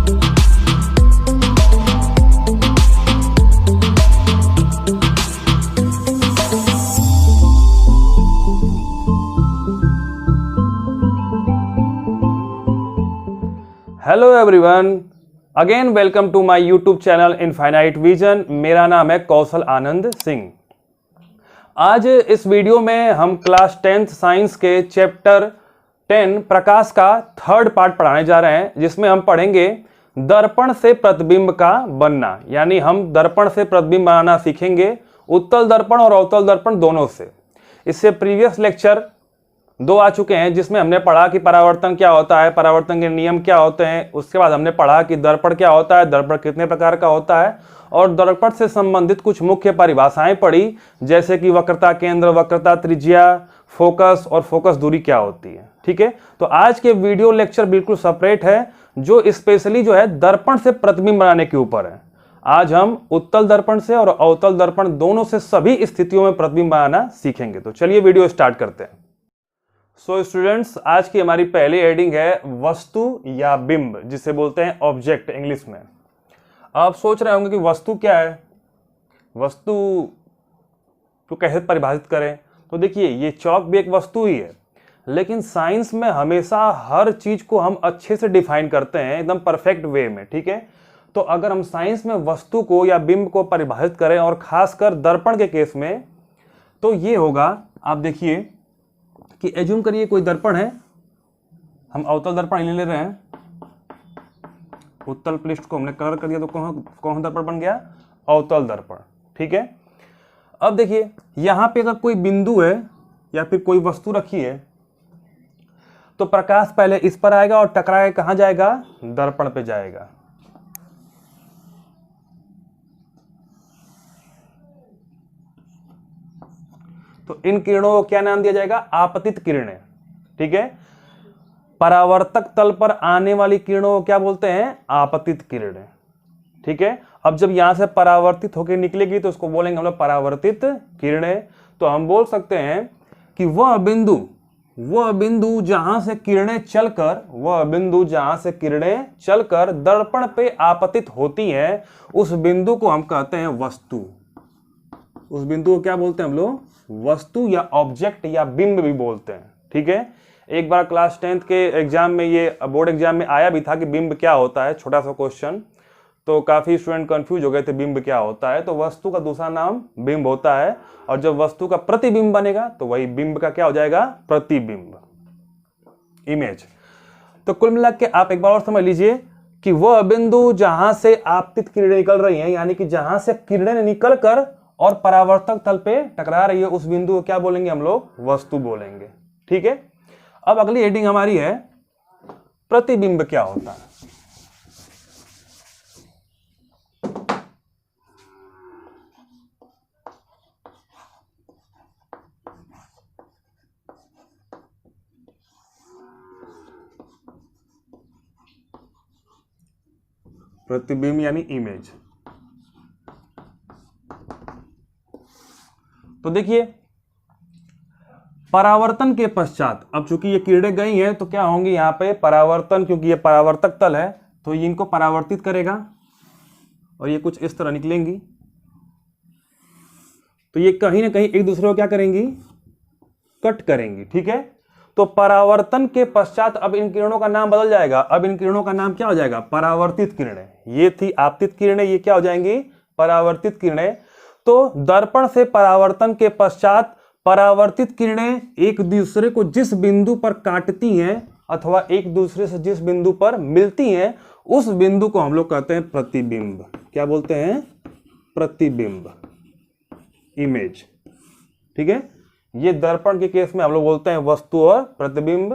Hello everyone, again welcome to my YouTube channel infinite vision. मेरा नाम है कौशल आनंद सिंह। आज इस वीडियो में हम क्लास 10th साइंस के चैप्टर 10 प्रकाश का थर्ड पार्ट पढ़ाने जा रहे हैं, जिसमें हम पढ़ेंगे दर्पण से प्रतिबिंब का बनना। यानी हम दर्पण से प्रतिबिंब बनाना सीखेंगे, उत्तल दर्पण और अवतल दर्पण दोनों से। इससे प्रीवियस लेक्चर 2 आ चुके हैं, जिसमें हमने पढ़ा कि परावर्तन क्या होता है, परावर्तन के नियम क्या होते हैं। उसके बाद हमने पढ़ा कि दर्पण क्या होता है, दर्पण कितने प्रकार का होता है, और दर्पण से संबंधित कुछ मुख्य परिभाषाएं पढ़ी, जैसे कि वक्रता केंद्र, वक्रता त्रिज्या, फोकस और फोकस दूरी क्या होती है। ठीक है, तो आज के वीडियो लेक्चर बिल्कुल सेपरेट है, जो स्पेशली जो है दर्पण से प्रतिबिंब बनाने के ऊपर है। आज हम उत्तल दर्पण से और अवतल दर्पण दोनों से सभी स्थितियों में प्रतिबिंब बनाना सीखेंगे। तो चलिए वीडियो स्टार्ट करते हैं। सो स्टूडेंट्स, आज की हमारी पहली हेडिंग है वस्तु या बिंब, जिसे बोलते हैं ऑब्जेक्ट इंग्लिश में। आप सोच रहे होंगे कि वस्तु क्या है, वस्तु को कैसे परिभाषित करें। तो देखिए, ये चौक भी एक वस्तु ही है, लेकिन साइंस में हमेशा हर चीज को हम अच्छे से डिफाइन करते हैं, एकदम परफेक्ट वे में। ठीक है, तो अगर हम साइंस में वस्तु को या बिंब को परिभाषित करें, और खासकर दर्पण के केस में, तो ये होगा, आप देखिए कि एज्यूम करिए कोई दर्पण है, हम अवतल दर्पण ले रहे हैं, उत्तल पृष्ठ को हमने कलर कर दिया, तो कौन दर्पण बन गया, अवतल दर्पण। ठीक है, अब देखिए यहां पे अगर कोई बिंदु है या फिर कोई वस्तु रखी है, तो प्रकाश पहले इस पर आएगा और टकरा के कहां जाएगा, दर्पण पे जाएगा। तो इन किरणों को क्या नाम दिया जाएगा, आपतित किरणें। ठीक है, परावर्तक तल पर आने वाली किरणों को क्या बोलते हैं, आपतित किरणें। ठीक है, अब जब यहां से परावर्तित होकर निकलेगी तो उसको बोलेंगे हम लोग परावर्तित किरणें। तो हम बोल सकते हैं कि वह बिंदु जहां से किरणें चलकर दर्पण पे आपतित होती हैं, उस बिंदु को हम कहते हैं वस्तु। उस बिंदु को क्या बोलते हैं हम लोग, वस्तु या ऑब्जेक्ट या बिंब भी बोलते हैं। ठीक है, एक बार क्लास 10th के एग्जाम में, ये बोर्ड एग्जाम में आया भी था कि बिंब क्या होता है, छोटा सा क्वेश्चन। तो काफी स्टूडेंट कंफ्यूज हो गए थे, बिंब क्या होता है। तो वस्तु का दूसरा नाम बिंब होता है, और जब वस्तु का प्रतिबिंब बनेगा तो वही बिंब का क्या हो जाएगा, प्रतिबिंब, इमेज। तो कुल मिला के आप एक बार और समझ लीजिए कि वह बिंदु जहां से आपतित किरणें निकल रही हैं, यानी कि जहां से किरणें निकल कर और परावर्तक तल पे टकरा रही है, उस बिंदु को क्या बोलेंगे हम लोग, वस्तु बोलेंगे। ठीक है, अब अगली हेडिंग हमारी है प्रतिबिंब क्या होता है। प्रतिबिंब यानी इमेज। तो देखिए, परावर्तन के पश्चात, अब चूंकि ये किरणें गई हैं तो क्या होंगी यहाँ पे परावर्तन, क्योंकि ये परावर्तक तल है तो ये इनको परावर्तित करेगा और ये कुछ इस तरह निकलेंगी। तो ये कहीं ना कहीं एक दूसरे को क्या करेंगी, कट करेंगी। ठीक है, तो परावर्तन के पश्चात अब इन किरणों का नाम बदल जाएगा। अब इन किरणों का नाम क्या हो जाएगा, परावर्तित किरणें। ये थी आपतित किरणें, ये क्या हो जाएंगी, परावर्तित किरणें। तो दर्पण से परावर्तन के पश्चात परावर्तित किरणें एक दूसरे को जिस बिंदु पर काटती हैं अथवा एक दूसरे से जिस बिंदु पर मिलती हैं, उस बिंदु को हम लोग कहते हैं प्रतिबिंब। क्या बोलते हैं, प्रतिबिंब, इमेज। ठीक है, ये दर्पण के केस में हम लोग बोलते हैं वस्तु और प्रतिबिंब।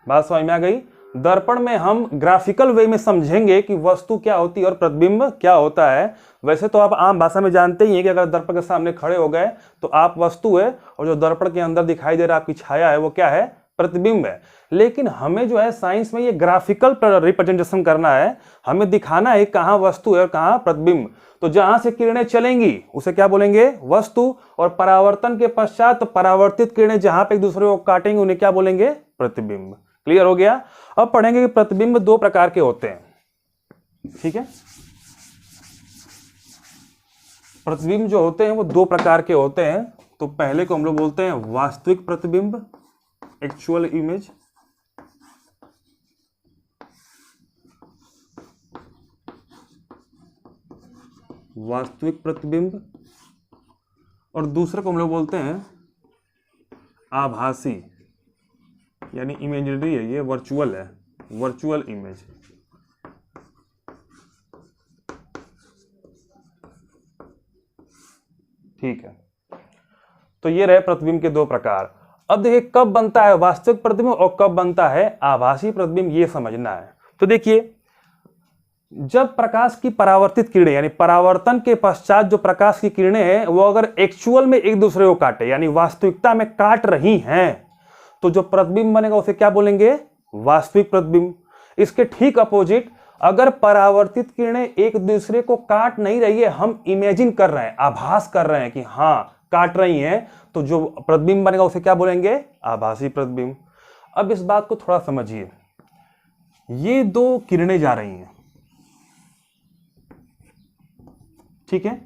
बात समझ में आ गई। दर्पण में हम ग्राफिकल वे में समझेंगे कि वस्तु क्या होती है और प्रतिबिंब क्या होता है। वैसे तो आप आम भाषा में जानते ही हैं कि अगर दर्पण के सामने खड़े हो गए तो आप वस्तु है, और जो दर्पण के अंदर दिखाई दे रहा आपकी छाया है वो क्या है, प्रतिबिंब है। लेकिन हमें जो है साइंस में ये ग्राफिकल रिप्रेजेंटेशन करना है, हमें दिखाना है कहाँ वस्तु है और कहाँ प्रतिबिंब। तो जहां से किरणें चलेंगी उसे क्या बोलेंगे, वस्तु, और परावर्तन के पश्चात परावर्तित किरणें जहां पे एक दूसरे को काटेंगे उन्हें क्या बोलेंगे, प्रतिबिंब। क्लियर हो गया। अब पढ़ेंगे कि प्रतिबिंब 2 प्रकार के होते हैं। ठीक है। प्रतिबिंब जो होते हैं वो दो प्रकार के होते हैं। तो पहले को हम लोग बोलते हैं वास्तविक प्रतिबिंब, एक्चुअल इमेज, वास्तविक प्रतिबिंब, और दूसरे को हम लोग बोलते हैं आभासी, यानी इमेजिनरी है, ये वर्चुअल है, वर्चुअल इमेज। ठीक है, तो ये रहे प्रतिबिंब के दो प्रकार। अब देखिए कब बनता है वास्तविक प्रतिबिंब और कब बनता है आभासी प्रतिबिंब, ये समझना है। तो देखिए जब प्रकाश की परावर्तित किरणें यानी परावर्तन के पश्चात जो प्रकाश की किरणें हैं वो अगर एक्चुअल में एक दूसरे को काटे यानी वास्तविकता में काट रही हैं तो जो प्रतिबिंब बनेगा उसे क्या बोलेंगे, वास्तविक प्रतिबिंब। इसके ठीक अपोजिट अगर परावर्तित किरणें एक दूसरे को काट नहीं रही है, हम इमेजिन कर रहे हैं, आभास कर रहे हैं कि हां काट रही हैं, तो जो प्रतिबिंब बनेगा उसे क्या बोलेंगे, आभासी प्रतिबिंब। अब इस बात को थोड़ा समझिए, ये दो किरणें जा रही हैं, ठीक है,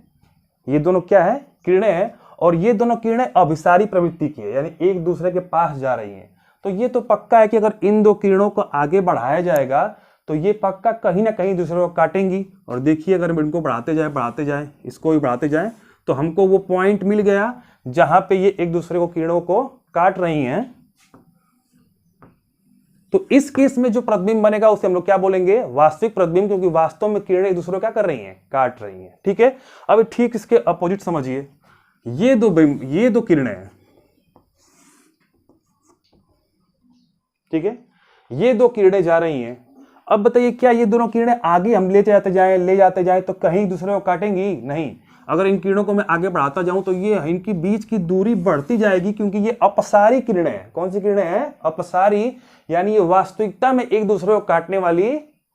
ये दोनों क्या है, किरणें हैं, और ये दोनों किरणें अभिसारी प्रवृत्ति की है यानी एक दूसरे के पास जा रही हैं। तो ये तो पक्का है कि अगर इन दो किरणों को आगे बढ़ाया जाएगा तो ये पक्का कहीं ना कहीं दूसरे को काटेंगी। और देखिए अगर हम इनको बढ़ाते जाए, इसको भी बढ़ाते जाए तो हमको वो पॉइंट मिल गया जहां पे ये एक दूसरे को किरणों को काट रही हैं। तो इस केस में जो प्रतिबिंब बनेगा उसे हम लोग क्या बोलेंगे, वास्तविक प्रतिबिंब, क्योंकि वास्तव में किरणें एक दूसरे को क्या कर रही हैं, काट रही हैं। ठीक है, अब ठीक इसके अपोजिट समझिए, ये दो किरणें हैं, ठीक है, ये दो किरणें जा रही हैं। अब बताइए क्या ये दोनों किरणें आगे हम ले जाते जाए तो कहीं दूसरे को काटेंगी, नहीं। अगर इन किरणों को मैं आगे बढ़ाता जाऊं तो ये इनकी बीच की दूरी बढ़ती जाएगी, क्योंकि ये अपसारी किरणें हैं। कौन सी किरणें हैं, अपसारी, यानी ये वास्तविकता में एक दूसरे को काटने वाली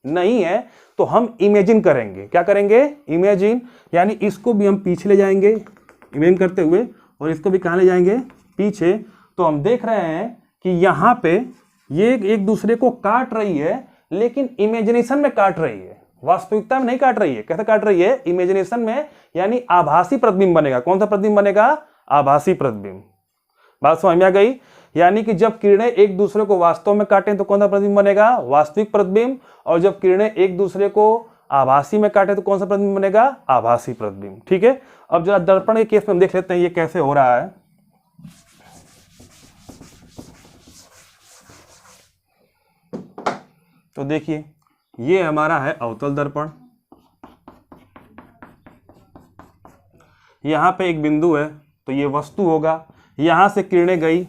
नहीं है। तो हम इमेजिन करेंगे, क्या करेंगे, इमेजिन, यानी इसको भी हम पीछे ले जाएंगे इमेजिन करते हुए, और इसको भी कहां ले जाएंगे, पीछे। तो हम देख रहे हैं कि यहां पे ये एक दूसरे को काट रही है, लेकिन इमेजिनेशन में काट रही है, वास्तविकता में नहीं काट रही है। कैसे काट रही है, इमेजिनेशन में, यानी आभासी प्रतिबिंब बनेगा। कौन सा प्रतिबिंब बनेगा, आभासी प्रतिबिंब। बात समझ में आ गई, यानी कि जब किरणें एक दूसरे को वास्तव में काटें तो कौन सा प्रतिबिंब बनेगा, वास्तविक प्रतिबिंब, और जब किरणें एक दूसरे को आभासी में काटे तो कौन सा प्रतिबिंब बनेगा, आभासी प्रतिबिंब। ठीक है, अब जरा दर्पण के केस में हम देख लेते हैं ये कैसे हो रहा है। तो देखिए ये हमारा है अवतल दर्पण, यहां पे एक बिंदु है तो ये वस्तु होगा, यहां से किरणें गई,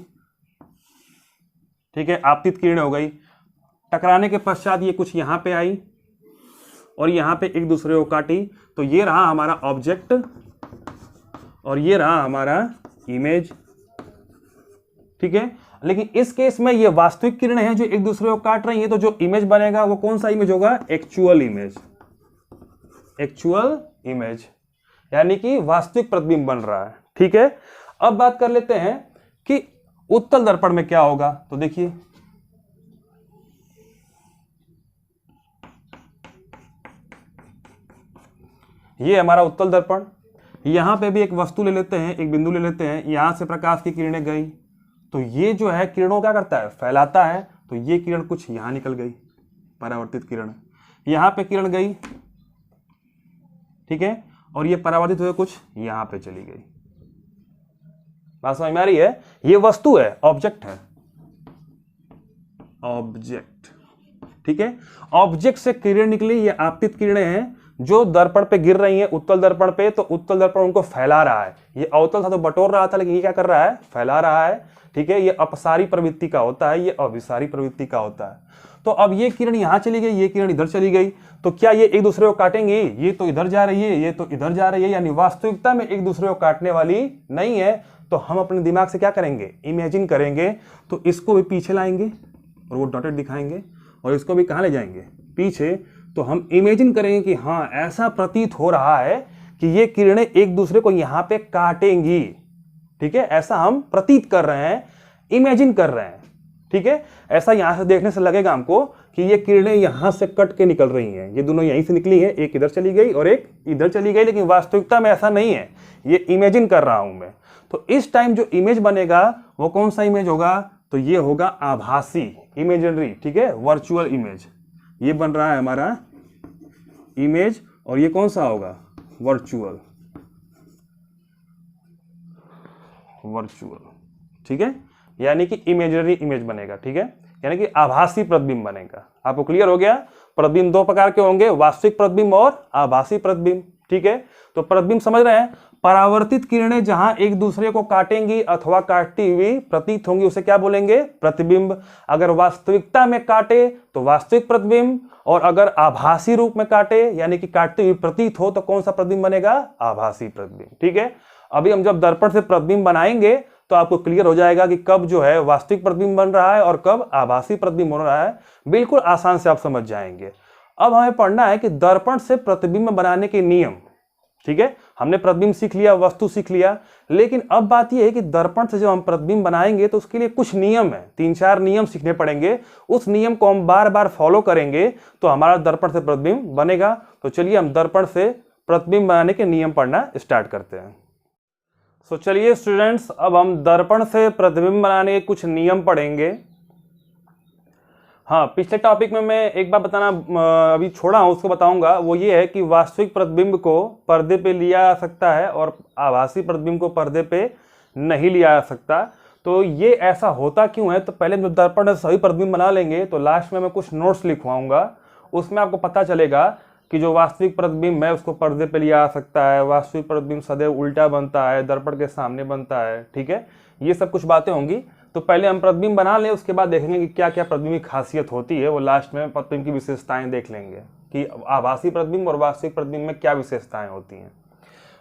ठीक है, आपतित किरणें हो गई, टकराने के पश्चात ये कुछ यहां पे आई और यहां पे एक दूसरे को काटी। तो ये रहा हमारा ऑब्जेक्ट और ये रहा हमारा इमेज, ठीक है। लेकिन इस केस में ये वास्तविक किरणें हैं जो एक दूसरे को काट रही हैं, तो जो इमेज बनेगा वो कौन सा इमेज होगा, एक्चुअल इमेज, एक्चुअल इमेज, यानी कि वास्तविक प्रतिबिंब बन रहा है। ठीक है, अब बात कर लेते हैं कि उत्तल दर्पण में क्या होगा। तो देखिए ये हमारा उत्तल दर्पण, यहां पे भी एक वस्तु ले लेते हैं, एक बिंदु ले लेते हैं, यहां से प्रकाश की किरणें गई तो ये जो है किरणों क्या करता है, फैलाता है। तो ये किरण कुछ यहां निकल गई, परावर्तित किरण, यहां पे किरण गई, ठीक है, और ये परावर्तित हुए कुछ यहां पे चली गई। बात समझ में आ रही है, ये वस्तु है, ऑब्जेक्ट है, ऑब्जेक्ट, ठीक है। ऑब्जेक्ट से किरण निकली, ये आपतित किरणें हैं जो दर्पण पे गिर रही हैं, उत्तल दर्पण पे। तो उत्तल दर्पण उनको फैला रहा है, ये अवतल था तो बटोर रहा था, लेकिन ये क्या कर रहा है, फैला रहा है। ठीक है, ये अपसारी प्रवृत्ति का होता है, ये अभिसारी प्रवृत्ति का होता है। तो अब ये किरण यहां चली गई, ये किरण इधर चली गई, तो क्या ये एक दूसरे को काटेंगे, ये तो इधर जा रही है, ये तो इधर जा रही है, यानी वास्तविकता में एक दूसरे को काटने वाली नहीं है। तो हम अपने दिमाग से क्या करेंगे, इमेजिन करेंगे। तो इसको भी पीछे लाएंगे और वो डॉटेड दिखाएंगे, और इसको भी कहां ले जाएंगे, पीछे। तो हम इमेजिन करेंगे कि हाँ ऐसा प्रतीत हो रहा है कि ये किरणें एक दूसरे को यहां पे काटेंगी। ठीक है, ऐसा हम प्रतीत कर रहे हैं, इमेजिन कर रहे हैं। ठीक है, ऐसा यहां से देखने से लगेगा हमको कि ये किरणें यहाँ से कट के निकल रही हैं, ये दोनों यहीं से निकली हैं, एक इधर चली गई और एक इधर चली गई, लेकिन वास्तविकता में ऐसा नहीं है, ये इमेजिन कर रहा हूं मैं। तो इस टाइम जो इमेज बनेगा वो कौन सा इमेज होगा, तो ये होगा आभासी, इमेजिनरी, ठीक है, वर्चुअल इमेज। ये बन रहा है हमारा इमेज और ये कौन सा होगा, वर्चुअल, ठीक है, यानी कि इमेजिनरी इमेज बनेगा, ठीक है, यानी कि आभासी प्रतिबिंब बनेगा। आपको क्लियर हो गया। प्रतिबिंब दो प्रकार के होंगे, वास्तविक प्रतिबिंब और आभासी प्रतिबिंब, ठीक है। तो प्रतिबिंब समझ रहे हैं, परावर्तित किरणें जहां एक दूसरे को काटेंगी अथवा काटती हुई प्रतीत होंगी उसे क्या बोलेंगे, प्रतिबिंब। अगर वास्तविकता में काटे तो वास्तविक प्रतिबिंब, और अगर आभासी रूप में काटे यानी कि काटती हुई प्रतीत हो तो कौन सा प्रतिबिंब बनेगा, आभासी प्रतिबिंब, ठीक है। अभी हम जब दर्पण से प्रतिबिंब बनाएंगे तो आपको क्लियर हो जाएगा कि कब जो है वास्तविक प्रतिबिंब बन रहा है और कब आभासी प्रतिबिंब हो रहा है, बिल्कुल आसान से आप समझ जाएंगे। अब हमें पढ़ना है कि दर्पण से प्रतिबिंब बनाने के नियम, ठीक है। हमने प्रतिबिंब सीख लिया, वस्तु सीख लिया, लेकिन अब बात यह है कि दर्पण से जब हम प्रतिबिंब बनाएंगे तो उसके लिए कुछ नियम है, 3-4 नियम सीखने पड़ेंगे। उस नियम को हम बार बार फॉलो करेंगे तो हमारा दर्पण से प्रतिबिंब बनेगा। तो चलिए हम दर्पण से प्रतिबिंब बनाने के नियम पढ़ना स्टार्ट करते हैं। तो चलिए स्टूडेंट्स, अब हम दर्पण से प्रतिबिंब बनाने के कुछ नियम पढ़ेंगे। हाँ, पिछले टॉपिक में मैं एक बार बताना अभी छोड़ा हूँ, उसको बताऊंगा। वो ये है कि वास्तविक प्रतिबिंब को पर्दे पे लिया जा सकता है और आभासी प्रतिबिंब को पर्दे पे नहीं लिया जा सकता। तो ये ऐसा होता क्यों है, तो पहले जब दर्पण से सभी प्रतिबिंब बना लेंगे तो लास्ट में मैं कुछ नोट्स लिखवाऊंगा, उसमें आपको पता चलेगा कि जो वास्तविक प्रतिबिंब है उसको पर्दे पे लिया जा सकता है, वास्तविक प्रतिबिंब सदैव उल्टा बनता है, दर्पण के सामने बनता है, ठीक है। ये सब कुछ बातें होंगी। तो पहले हम प्रतिबिंब बना लें, उसके बाद देखेंगे कि क्या क्या प्रतिबिंब की खासियत होती है। वो लास्ट में प्रतिबिंब की विशेषताएं देख लेंगे कि आभासी प्रतिबिंब और वास्तविक प्रतिबिंब में क्या विशेषताएं होती हैं।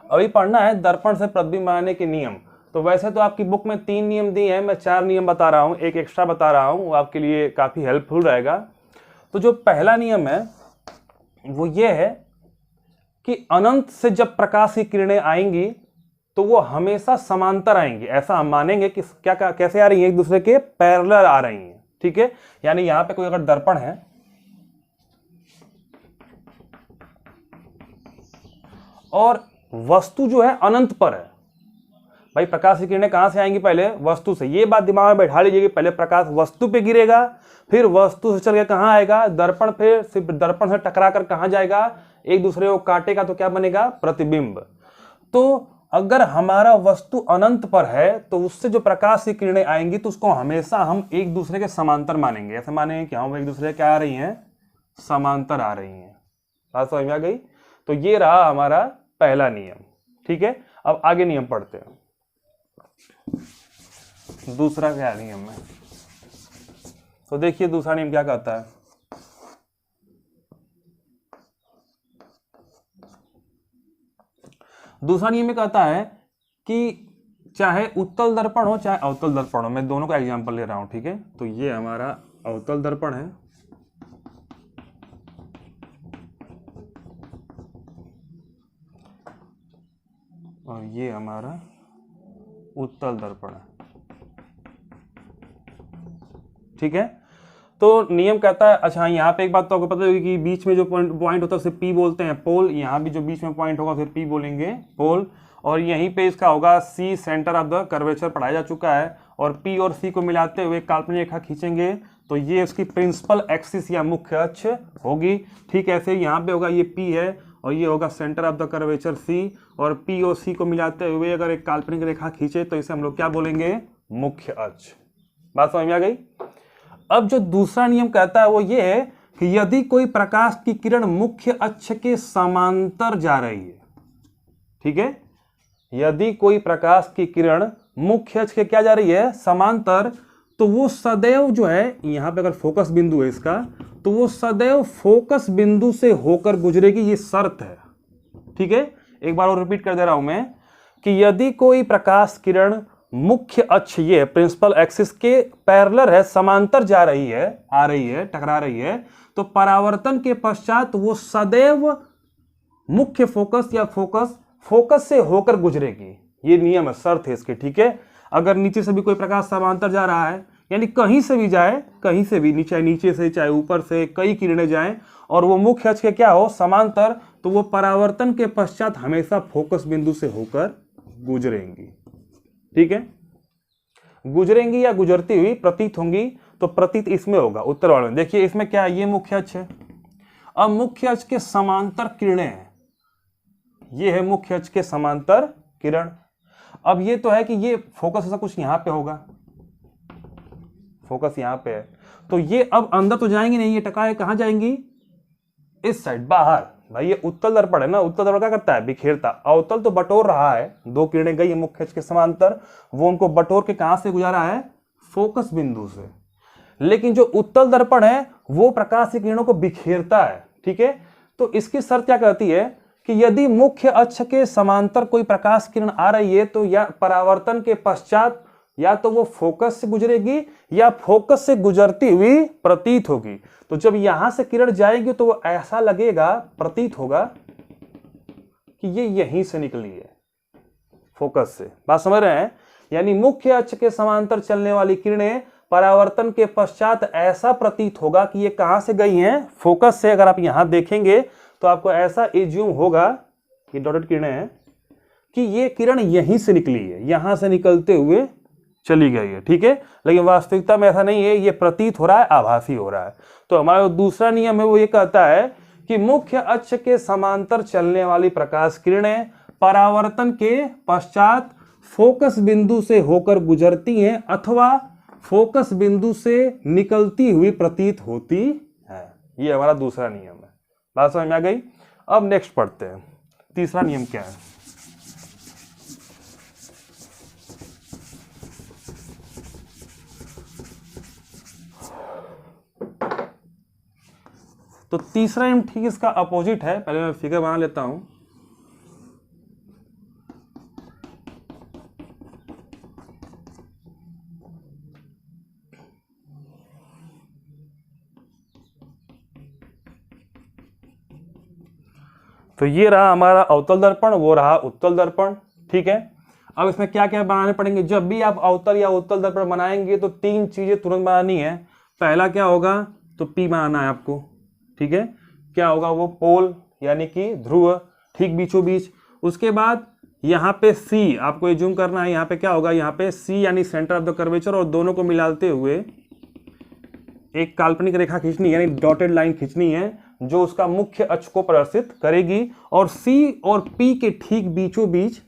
अभी पढ़ना है दर्पण से प्रतिबिंब बनाने के नियम। तो वैसे तो आपकी बुक में 3 नियम दिए हैं, मैं 4 नियम बता रहा हूँ, एक एक्स्ट्रा बता रहा हूँ, वो आपके लिए काफ़ी हेल्पफुल रहेगा। तो जो पहला नियम है वो ये है कि अनंत से जब प्रकाश की किरणें आएंगी तो वो हमेशा समांतर आएंगी। ऐसा हम मानेंगे कि क्या कैसे आ रही हैं, एक दूसरे के पैरेलल आ रही हैं, ठीक है। यानी यहां पे कोई अगर दर्पण है और वस्तु जो है अनंत पर है, भाई प्रकाश की किरणें कहां से आएंगी, पहले वस्तु से। ये बात दिमाग में बैठा लीजिए कि पहले प्रकाश वस्तु पे गिरेगा, फिर वस्तु से चल के कहां आएगा, दर्पण पे, फिर दर्पण से टकरा कर कहां जाएगा, एक दूसरे को काटेगा तो क्या बनेगा, प्रतिबिंब। तो अगर हमारा वस्तु अनंत पर है तो उससे जो प्रकाश की किरणें आएंगी तो उसको हमेशा हम एक दूसरे के समांतर मानेंगे। ऐसे मानेंगे कि हम एक दूसरे के क्या आ रही हैं, समांतर आ रही हैं। बात समझ में आ गई। तो ये रहा हमारा पहला नियम, ठीक है। अब आगे नियम पढ़ते हैं। दूसरा क्या नियम है, तो देखिए दूसरा नियम क्या कहता है। दूसरा नियम में कहता है कि चाहे उत्तल दर्पण हो चाहे अवतल दर्पण हो, मैं दोनों का एग्जांपल ले रहा हूं, ठीक है। तो ये हमारा अवतल दर्पण है और ये हमारा उत्तल दर्पण है, ठीक है। तो नियम कहता है, अच्छा यहाँ पे एक बात तो आपको पता होगी कि बीच में जो पॉइंट होता है उसे पी बोलते हैं, पोल। यहाँ भी जो बीच में पॉइंट होगा उसे पी बोलेंगे, पोल। और यहीं पे इसका होगा सी, सेंटर ऑफ द कर्वेचर, पढ़ाया जा चुका है। और पी और सी को मिलाते हुए काल्पनिक रेखा खींचेंगे तो ये इसकी प्रिंसिपल एक्सिस या मुख्य अक्ष होगी, ठीक। ऐसे यहाँ पे होगा ये पी है और ये होगा centre of the curvature C, और पी और सी को मिलाते हुए अगर एक काल्पनिक रेखा खींचे तो इसे हम लोग क्या बोलेंगे, मुख्य अक्ष। बात समझ में आ गई। अब जो दूसरा नियम कहता है वो ये है कि यदि कोई प्रकाश की किरण मुख्य अक्ष के समांतर जा रही है, ठीक है, यदि कोई प्रकाश की किरण मुख्य अक्ष के क्या जा रही है, समांतर, तो वो सदैव जो है, यहां पे अगर फोकस बिंदु है इसका, तो वो सदैव फोकस बिंदु से होकर गुजरेगी, ये शर्त है, ठीक है। एक बार और रिपीट कर दे रहा हूं मैं कि यदि कोई प्रकाश किरण मुख्य अक्ष, ये प्रिंसिपल एक्सिस के पैरेलल है, समांतर जा रही है, आ रही है, टकरा रही है, तो परावर्तन के पश्चात वो सदैव मुख्य फोकस या फोकस से होकर गुजरेगी। ये नियम है, शर्त है इसके, ठीक है। अगर नीचे से भी कोई प्रकाश समांतर जा रहा है यानी कहीं से भी जाए, कहीं से भी, नीचे से चाहे ऊपर से, कई किरणें जाएं और वो मुख्य अक्ष के क्या हो, समांतर, तो वो परावर्तन के पश्चात हमेशा फोकस बिंदु से होकर गुजरेंगी। ठीक है, गुजरेंगी या गुजरती हुई प्रतीत होंगी, तो प्रतीत इसमें होगा उत्तर वाले में। देखिए इसमें क्या है, ये मुख्य अक्ष है, अब मुख्य अक्ष के समांतर किरणें हैं, ये है मुख्य अक्ष के समांतर किरण। अब ये तो है कि ये फोकस ऐसा कुछ यहां पे होगा, फोकस यहां पे है, तो ये अब अंदर तो जाएंगी नहीं, ये टकाए कहां जाएंगी, इस साइड बाहर। भाई ये उत्तल दर्पण है ना, उत्तल दर्पण क्या करता है, बिखेरता। अवतल तो बटोर रहा है, दो किरणें गई मुख्य अक्ष के समांतर, वो उनको बटोर के कहां से गुजारा है, फोकस बिंदु से। लेकिन जो उत्तल दर्पण है वो प्रकाश की किरणों को बिखेरता है। ठीक है, तो इसकी शर्त क्या कहती है कि यदि मुख्य अक्ष के समांतर कोई प्रकाश किरण आ रही है तो या परावर्तन के पश्चात या तो वो फोकस से गुजरेगी या फोकस से गुजरती हुई प्रतीत होगी। तो जब यहां से किरण जाएगी तो वो ऐसा लगेगा, प्रतीत होगा कि ये यहीं से निकली है, फोकस से। बात समझ रहे हैं, यानी मुख्य अक्ष के समांतर चलने वाली किरणें परावर्तन के पश्चात ऐसा प्रतीत होगा कि ये कहां से गई हैं, फोकस से। अगर आप यहां देखेंगे तो आपको ऐसा एज्यूम होगा, ये डॉटेड किरणें हैं, कि ये किरण यहीं से निकली है, यहां से निकलते हुए चली गई है। ठीक है, लेकिन वास्तविकता में ऐसा नहीं है, ये प्रतीत हो रहा है, आभासी हो रहा है। तो हमारा दूसरा नियम है वो ये कहता है कि मुख्य अक्ष के समांतर चलने वाली प्रकाश किरणें परावर्तन के पश्चात फोकस बिंदु से होकर गुजरती हैं अथवा फोकस बिंदु से निकलती हुई प्रतीत होती है। ये हमारा दूसरा नियम है। बात समझ में आ गई। अब नेक्स्ट पढ़ते हैं, तीसरा नियम क्या है। तो तीसरा नियम ठीक इसका अपोजिट है, पहले मैं फिगर बना लेता हूं। तो ये रहा हमारा अवतल दर्पण, वो रहा उत्तल दर्पण। ठीक है, अब इसमें क्या क्या बनाने पड़ेंगे। जब भी आप अवतल या उत्तल दर्पण बनाएंगे तो तीन चीजें तुरंत बनानी है। पहला क्या होगा, तो P बनाना है आपको। ठीक है, क्या होगा, वो पोल यानी कि ध्रुव ठीक बीचों बीच। उसके बाद यहाँ पे C आपको ये जूम करना है, यहाँ पे क्या होगा, यहाँ पे C यानी सेंटर ऑफ द कर्वेचर, और दोनों को मिलाते हुए एक काल्पनिक रेखा खींचनी है, यानी डॉटेड लाइन खींचनी है जो उसका मुख्य अक्ष को प्रदर्शित करेगी। और C और P के ठीक बीचों बीच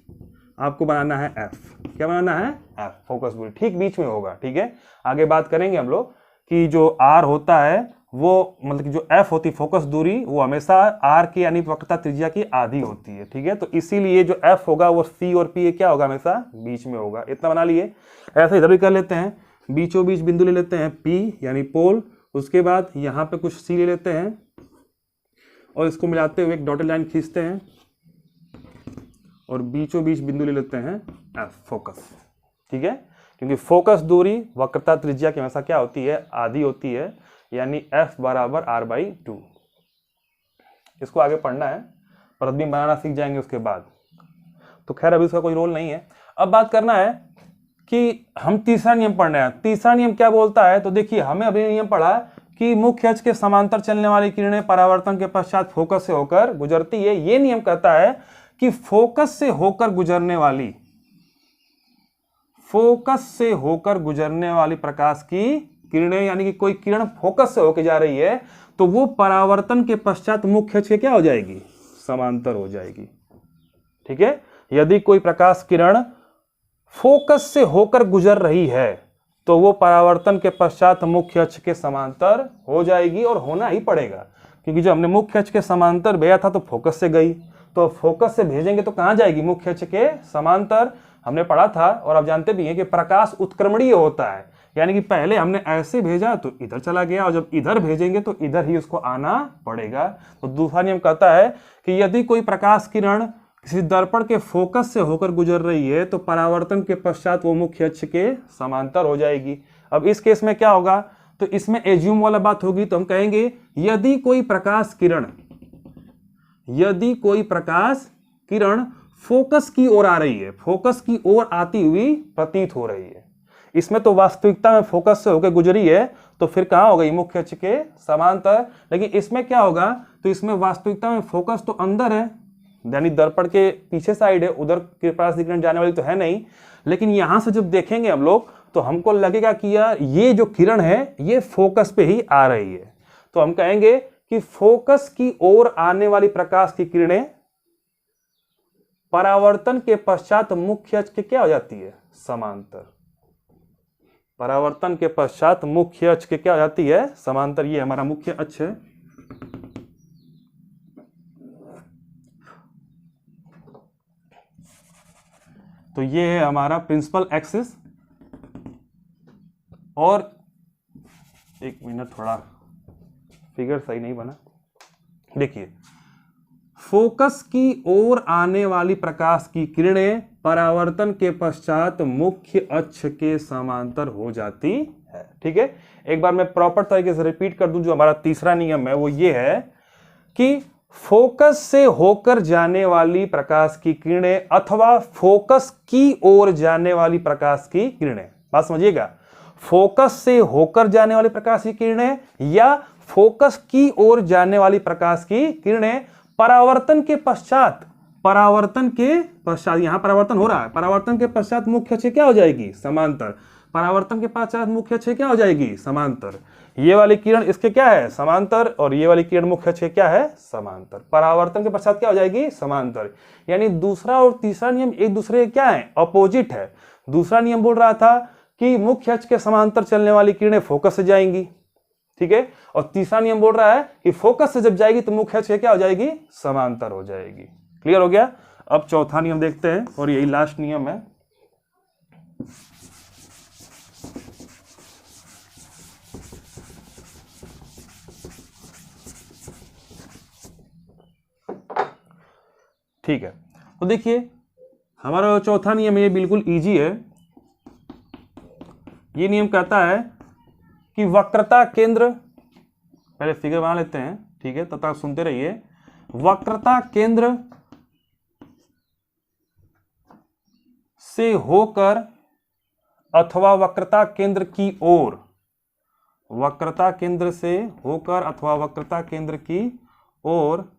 आपको बनाना है F। क्या बनाना है, F, फोकस बिंदु ठीक बीच में होगा। ठीक है, आगे बात करेंगे हम लोग कि जो R होता है वो मतलब कि जो F होती फोकस दूरी, वो हमेशा R की यानी वक्रता त्रिज्या की आधी होती है। ठीक है, तो इसीलिए जो F होगा वो C और P क्या होगा, हमेशा बीच में होगा। इतना बना लिए। ऐसे इधर भी कर लेते हैं, बीचों बीच बिंदु ले लेते हैं P यानी पोल। उसके बाद यहाँ पे कुछ C ले लेते हैं और इसको मिलाते हुए एक डॉटेड लाइन खींचते हैं और बीचों बीच बिंदु ले लेते हैं F, फोकस। ठीक है, क्योंकि फोकस दूरी वक्रता त्रिज्या की हमेशा क्या होती है, आधी होती है, यानी F बराबर R/2। इसको आगे पढ़ना है, प्रतिबिंब बनाना सीख जाएंगे उसके बाद। तो खैर अभी इसका कोई रोल नहीं है। अब बात करना है कि हम तीसरा नियम पढ़ रहे हैं। तीसरा नियम क्या बोलता है, तो देखिए हमें अभी नियम पढ़ा कि मुख्य अक्ष के समांतर चलने वाली किरणें परावर्तन के पश्चात फोकस से होकर गुजरती है। ये नियम कहता है कि फोकस से होकर गुजरने वाली प्रकाश की किरणें, यानी कि कोई किरण फोकस से होकर जा रही है तो वो परावर्तन के पश्चात मुख्य अक्ष के क्या हो जाएगी, समांतर हो जाएगी। ठीक है, यदि कोई प्रकाश किरण फोकस से होकर गुजर रही है तो वो परावर्तन के पश्चात मुख्य अक्ष के समांतर हो जाएगी, और होना ही पड़ेगा, क्योंकि जब हमने मुख्य अक्ष के समांतर भेजा था तो फोकस से गई, तो फोकस से भेजेंगे तो कहां जाएगी, मुख्य अक्ष के समांतर। हमने पढ़ा था और आप जानते भी हैं कि प्रकाश उत्क्रमणीय होता है, यानी कि पहले हमने ऐसे भेजा तो इधर चला गया, और जब इधर भेजेंगे तो इधर ही उसको आना पड़ेगा। तो दूसरा नियम कहता है कि यदि कोई प्रकाश किरण किसी दर्पण के फोकस से होकर गुजर रही है तो परावर्तन के पश्चात वो मुख्य अक्ष के समांतर हो जाएगी। अब इस केस में क्या होगा, तो इसमें एज्यूम वाला बात होगी। तो हम कहेंगे यदि कोई प्रकाश किरण फोकस की ओर आ रही है, फोकस की ओर आती हुई प्रतीत हो रही है, इसमें तो वास्तविकता में फोकस से होकर गुजरी है, तो फिर कहाँ हो गई, मुख्य अक्ष के समांतर। लेकिन इसमें क्या होगा, तो इसमें वास्तविकता में फोकस तो अंदर है, यानी दर्पण के पीछे साइड है, उधर प्रकाश की किरण जाने वाली तो है नहीं। लेकिन यहां से जब देखेंगे हम लोग तो हमको लगेगा कि यार ये जो किरण है ये फोकस पे ही आ रही है। तो हम कहेंगे कि फोकस की ओर आने वाली प्रकाश की किरणें परावर्तन के पश्चात मुख्य अक्ष के क्या हो जाती है, समांतर। परावर्तन के पश्चात मुख्य अक्ष के क्या हो जाती है, समांतर। ये हमारा मुख्य अक्ष है। तो ये है हमारा प्रिंसिपल एक्सिस। और एक मिनट, थोड़ा फिगर सही नहीं बना। देखिए, फोकस की ओर आने वाली प्रकाश की किरणें परावर्तन के पश्चात मुख्य अक्ष के समांतर हो जाती है। ठीक है, एक बार मैं प्रॉपर तरीके से रिपीट कर दूं। जो हमारा तीसरा नियम है वो ये है कि फोकस से होकर जाने वाली प्रकाश की किरणें अथवा फोकस की ओर जाने वाली प्रकाश की किरणें, बात समझिएगा, फोकस से होकर जाने वाली प्रकाश की किरणें या फोकस की ओर जाने वाली प्रकाश की किरणें परावर्तन के पश्चात, यहां परावर्तन हो रहा है, परावर्तन के पश्चात मुख्य अक्ष क्या हो जाएगी, समांतर। परावर्तन के पश्चात मुख्य अक्ष क्या हो जाएगी, समांतर। ये वाली किरण इसके क्या है, समांतर, और ये वाली किरण मुख्य अक्ष क्या है, समांतर। परावर्तन के पश्चात क्या हो जाएगी, समांतर। यानी दूसरा और तीसरा नियम एक दूसरे के क्या है, अपोजिट है। दूसरा नियम बोल रहा था कि मुख्य अक्ष के समांतर चलने वाली किरणें फोकस से जाएंगी, ठीक है, और तीसरा नियम बोल रहा है कि फोकस से जब जाएगी तो मुख्य अक्ष क्या हो जाएगी, समांतर हो जाएगी। क्लियर हो गया। अब चौथा नियम देखते हैं और यही लास्ट नियम है। ठीक है, तो देखिए हमारा चौथा नियम ये बिल्कुल इजी है। ये नियम कहता है कि वक्रता केंद्र, पहले फिगर बना लेते हैं, ठीक है, तब तक सुनते रहिए। वक्रता केंद्र से होकर अथवा वक्रता केंद्र की ओर, वक्रता केंद्र से होकर अथवा वक्रता केंद्र की ओर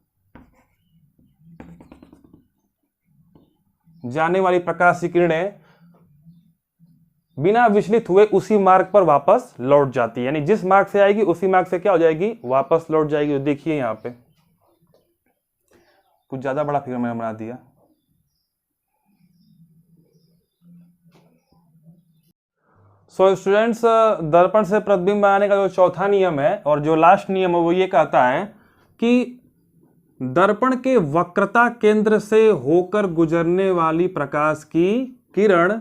जाने वाली प्रकाश की किरणें बिना विचलित हुए उसी मार्ग पर वापस लौट जाती है। यानी जिस मार्ग से आएगी उसी मार्ग से क्या हो जाएगी, वापस लौट जाएगी। तो देखिए यहां पे कुछ ज्यादा बड़ा फिगर मैंने बना दिया। सो स्टूडेंट्स, दर्पण से प्रतिबिंब बनाने का जो चौथा नियम है और जो लास्ट नियम है वो ये कहता है कि दर्पण के वक्रता केंद्र से होकर गुजरने वाली प्रकाश की किरण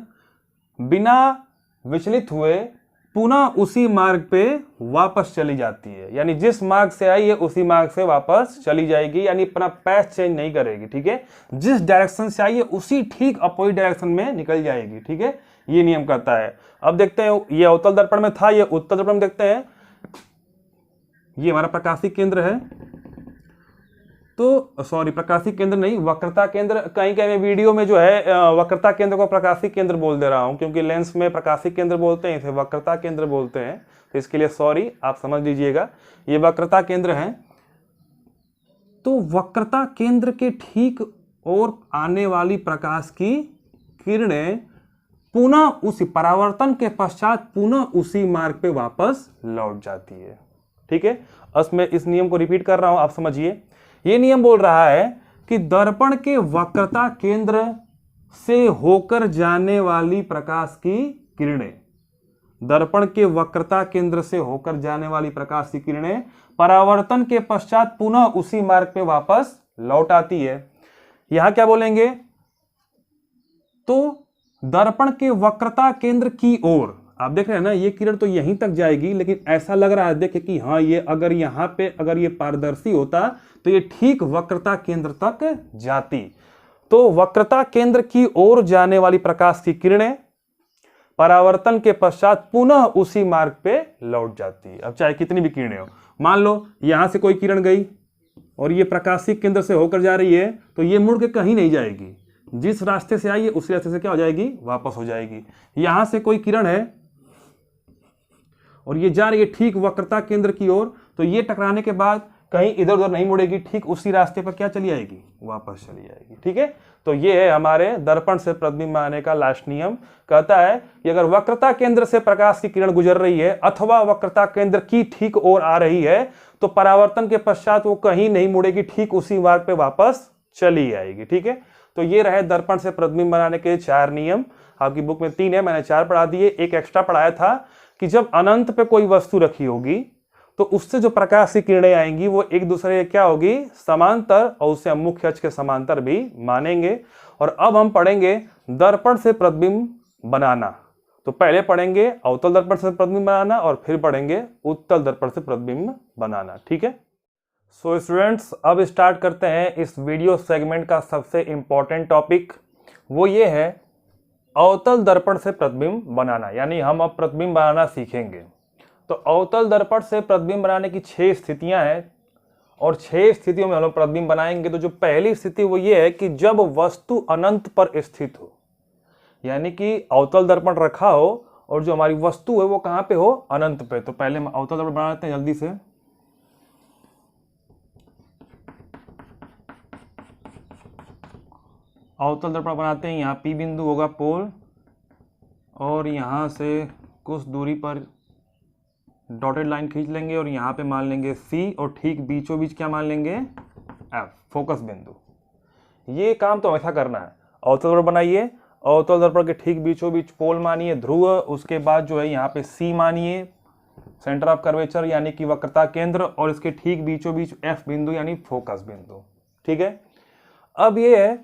बिना विचलित हुए पुनः उसी मार्ग पे वापस चली जाती है। यानी जिस मार्ग से आई है उसी मार्ग से वापस चली जाएगी, यानी अपना पैथ चेंज नहीं करेगी। ठीक है, जिस डायरेक्शन से आई है उसी ठीक अपोजिट डायरेक्शन में निकल जाएगी। ठीक है, ये नियम कहता है। अब देखते हैं, ये अवतल दर्पण में था, ये उत्तल दर्पण में देखते हैं। ये हमारा प्रकाशिक केंद्र है, तो सॉरी प्रकाशिक केंद्र नहीं, वक्रता केंद्र। कहीं कहीं मैं वीडियो में जो है वक्रता केंद्र को प्रकाशिक केंद्र बोल दे रहा हूं, क्योंकि लेंस में प्रकाशिक केंद्र बोलते हैं, इसे वक्रता केंद्र बोलते हैं, तो इसके लिए सॉरी, आप समझ लीजिएगा। ये वक्रता केंद्र है। तो वक्रता केंद्र के ठीक ओर आने वाली प्रकाश की किरणें पुनः उसी परावर्तन के पश्चात पुनः उसी मार्ग पे वापस लौट जाती है। ठीक है, अब मैं इस नियम को रिपीट कर रहा हूं, आप समझिए। ये नियम बोल रहा है कि दर्पण के वक्रता केंद्र से होकर जाने वाली प्रकाश की किरणें, दर्पण के वक्रता केंद्र से होकर जाने वाली प्रकाश की किरणें परावर्तन के पश्चात पुनः उसी मार्ग पे वापस लौट आती है। यहां क्या बोलेंगे, तो दर्पण के वक्रता केंद्र की ओर, आप देख रहे हैं ना, ये किरण तो यहीं तक जाएगी, लेकिन ऐसा लग रहा है देखे कि हाँ, ये अगर यहाँ पे अगर ये पारदर्शी होता तो ये ठीक वक्रता केंद्र तक जाती। तो वक्रता केंद्र की ओर जाने वाली प्रकाश की किरणें परावर्तन के पश्चात पुनः उसी मार्ग पे लौट जाती। अब चाहे कितनी भी किरणें हो, मान लो यहां से कोई किरण गई और ये प्रकाशिक केंद्र से होकर जा रही है, तो ये मुड़ के कहीं नहीं जाएगी, जिस रास्ते से आई है उसी रास्ते से क्या हो जाएगी, वापस हो जाएगी। यहां से कोई किरण है, और ये जा रही है ठीक वक्रता केंद्र की ओर, तो ये टकराने के बाद कहीं इधर उधर नहीं मुड़ेगी, ठीक उसी रास्ते पर क्या चली आएगी, वापस चली आएगी। ठीक है, तो ये है हमारे दर्पण से प्रतिबिंब बनाने का लास्ट नियम। कहता है कि अगर वक्रता केंद्र से प्रकाश की किरण गुजर रही है अथवा वक्रता केंद्र की ठीक ओर आ रही है तो परावर्तन के पश्चात वो कहीं नहीं मुड़ेगी, ठीक उसी मार्ग पे वापस चली आएगी। ठीक है, तो ये रहे दर्पण से प्रतिबिंब बनाने के 4 नियम। आपकी बुक में 3 है, मैंने 4 पढ़ा दिए। एक एक्स्ट्रा पढ़ाया था कि जब अनंत पे कोई वस्तु रखी होगी तो उससे जो प्रकाश की किरणें आएंगी वो एक दूसरे क्या होगी, समांतर, और उसे हम मुख्य अक्ष के समांतर भी मानेंगे। और अब हम पढ़ेंगे दर्पण से प्रतिबिंब बनाना। तो पहले पढ़ेंगे अवतल दर्पण से प्रतिबिंब बनाना और फिर पढ़ेंगे उत्तल दर्पण से प्रतिबिंब बनाना। ठीक है, सो स्टूडेंट्स अब स्टार्ट करते हैं इस वीडियो सेगमेंट का सबसे इंपॉर्टेंट टॉपिक। वो ये है अवतल दर्पण से प्रतिबिंब बनाना, यानी हम अब प्रतिबिंब बनाना सीखेंगे। तो अवतल दर्पण से प्रतिबिंब बनाने की 6 स्थितियां हैं और 6 स्थितियों में हम लोग प्रतिबिंब बनाएंगे। तो जो पहली स्थिति वो ये है कि जब वस्तु अनंत पर स्थित हो, यानी कि अवतल दर्पण रखा हो और जो हमारी वस्तु है वो कहां पे हो, अनंत पे। तो पहले हम अवतल दर्पण बना लेते हैं जल्दी से। अवतल दर्पण बनाते हैं, यहाँ P बिंदु होगा पोल और यहाँ से कुछ दूरी पर डॉटेड लाइन खींच लेंगे और यहाँ पे मान लेंगे C और ठीक बीचों बीच क्या मान लेंगे, F, फोकस बिंदु। ये काम तो हमेशा करना है। अवतल दर्पण बनाइए, अवतल दर्पण के ठीक बीचों बीच पोल मानिए ध्रुव, उसके बाद जो है यहाँ पे C मानिए सेंटर ऑफ कर्वेचर यानी कि वक्रता केंद्र, और इसके ठीक बीचों बीच F बिंदु यानी फोकस बिंदु। ठीक है, अब ये है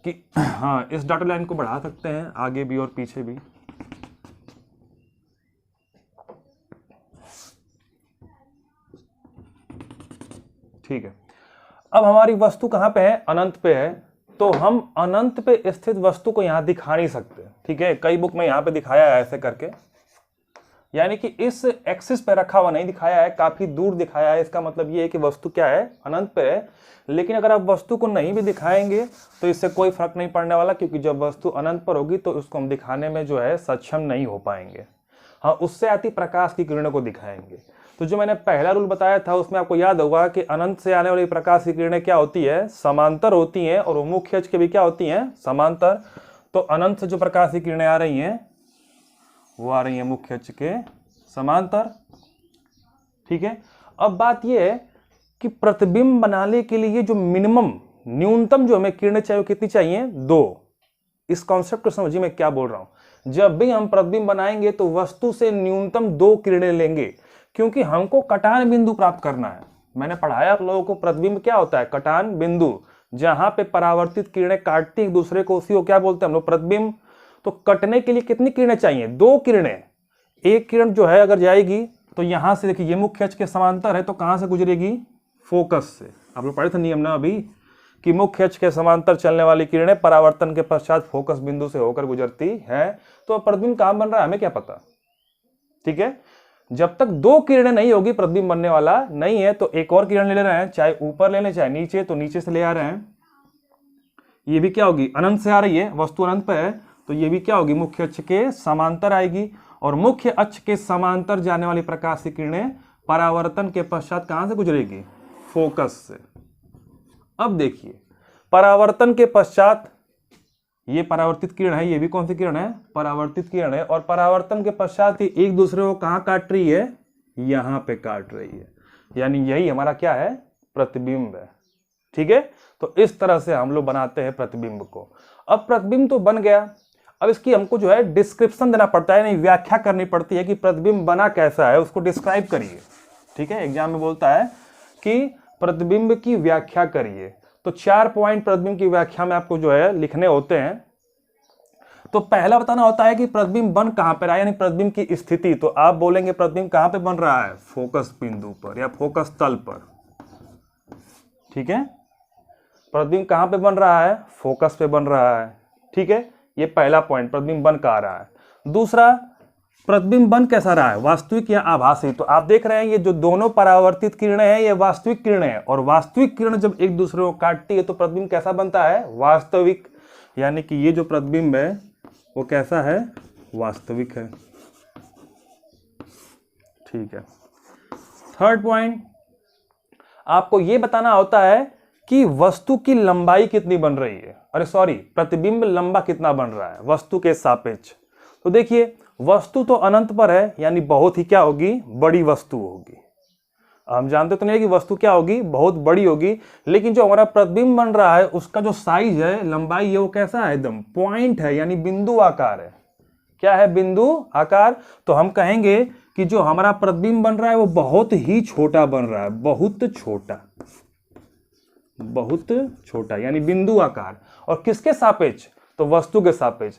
कि हाँ इस डॉटेड लाइन को बढ़ा सकते हैं आगे भी और पीछे भी। ठीक है, अब हमारी वस्तु कहां पे है, अनंत पे है। तो हम अनंत पे स्थित वस्तु को यहां दिखा नहीं सकते। ठीक है, कई बुक में यहां पे दिखाया है ऐसे करके, यानी कि इस एक्सिस पे रखा हुआ नहीं दिखाया है, काफी दूर दिखाया है। इसका मतलब ये है कि वस्तु क्या है, अनंत पे है। लेकिन अगर आप वस्तु को नहीं भी दिखाएंगे तो इससे कोई फर्क नहीं पड़ने वाला, क्योंकि जब वस्तु अनंत पर होगी तो उसको हम दिखाने में जो है सक्षम नहीं हो पाएंगे। हाँ, उससे आती प्रकाश की किरणों को दिखाएंगे। तो जो मैंने पहला रूल बताया था उसमें आपको याद होगा कि अनंत से आने वाली प्रकाश की किरणें क्या होती है, समांतर होती हैं, और वो मुख्य अक्ष के भी क्या होती हैं, समांतर। तो अनंत से जो प्रकाश की किरणें आ रही हैं वो आ रही हैं मुख्य अक्ष के समांतर। ठीक है, अब बात यह है कि प्रतिबिंब बनाने के लिए जो मिनिमम, न्यूनतम जो हमें किरणें चाहिए वो कितनी चाहिए, 2। इस कॉन्सेप्ट को समझिए मैं क्या बोल रहा हूं। जब भी हम प्रतिबिंब बनाएंगे तो वस्तु से न्यूनतम 2 किरणें लेंगे, क्योंकि हमको कटान बिंदु प्राप्त करना है। मैंने पढ़ाया आप लोगों को प्रतिबिंब क्या होता है, कटान बिंदु, जहां पे परावर्तित किरणें काटती एक दूसरे को, उसी को क्या बोलते हैं हम लोग, प्रतिबिंब। तो कटने के लिए कितनी किरणें चाहिए, 2 किरणें। एक किरण जो है अगर जाएगी तो यहां से देखिए ये मुख्य अक्ष के समांतर है, तो कहां से गुजरेगी, फोकस से। आप लोग पढ़े थे नियम ना अभी कि मुख्य अक्ष के समांतर चलने वाली किरणें परावर्तन के पश्चात फोकस बिंदु से होकर गुजरती है। तो प्रतिबिंब कहां बन रहा है हमें क्या पता। ठीक है, जब तक 2 किरणें नहीं होगी प्रतिबिंब बनने वाला नहीं है। तो एक और किरण ले रहे हैं, चाहे ऊपर ले लें चाहे नीचे, तो नीचे से ले आ रहे हैं। ये भी क्या होगी, अनंत से आ रही है, वस्तु अनंत पे है, तो ये भी क्या होगी, मुख्य अक्ष के समांतर आएगी। और मुख्य अक्ष के समांतर जाने वाली प्रकाश की किरणें परावर्तन के पश्चात कहां से गुजरेगी, फोकस से। अब देखिए परावर्तन के पश्चात ये परावर्तित किरण है, ये भी कौन सी किरण है, परावर्तित किरण है। और परावर्तन के पश्चात ये एक दूसरे को कहां काट रही है, यहां पे काट रही है, यानी यही हमारा क्या है, प्रतिबिंब है। ठीक है, तो इस तरह से हम लोग बनाते हैं प्रतिबिंब को। अब प्रतिबिंब तो बन गया, अब इसकी हमको जो है डिस्क्रिप्शन देना पड़ता है, नहीं व्याख्या करनी पड़ती है कि प्रतिबिंब बना कैसा है, उसको डिस्क्राइब करिए। ठीक है, एग्जाम में बोलता है कि प्रतिबिंब की व्याख्या करिए। तो 4 पॉइंट प्रतिबिंब की व्याख्या में आपको जो है लिखने होते हैं। तो पहला बताना होता है कि प्रतिबिंब बन कहां पर रहा है, यानी प्रतिबिंब की स्थिति। तो आप बोलेंगे प्रतिबिंब कहां पे बन रहा है, फोकस बिंदु पर या फोकस तल पर। ठीक है, प्रतिबिंब कहां पे बन रहा है, फोकस पे बन रहा है। ठीक है, ये पहला पॉइंट, प्रतिबिंब बन कहां रहा है। दूसरा, प्रतिबिंब बन कैसा रहा है, वास्तविक या आभासी। तो आप देख रहे हैं ये जो दोनों परावर्तित किरणें हैं ये वास्तविक किरणें हैं, और वास्तविक किरण जब एक दूसरे को काटती है तो प्रतिबिंब कैसा बनता है, वास्तविक। यानी कि ये जो प्रतिबिंब है वो कैसा है, वास्तविक है। ठीक है। थर्ड पॉइंट, आपको यह बताना होता है कि वस्तु की लंबाई कितनी बन रही है, अरे सॉरी, प्रतिबिंब लंबा कितना बन रहा है वस्तु के सापेक्ष। तो देखिए वस्तु तो अनंत पर है, यानी बहुत ही क्या होगी, बड़ी वस्तु होगी। हम जानते तो नहीं कि वस्तु क्या होगी, बहुत बड़ी होगी, लेकिन जो हमारा प्रतिबिंब बन रहा है उसका जो साइज है, लंबाई है, वो कैसा है, एकदम पॉइंट है, यानी बिंदु आकार है। क्या है, बिंदु आकार। तो हम कहेंगे कि जो हमारा प्रतिबिंब बन रहा है वो बहुत ही छोटा बन रहा है, बहुत छोटा, बहुत छोटा, यानी बिंदु आकार। और किसके सापेक्ष, तो वस्तु के सापेक्ष।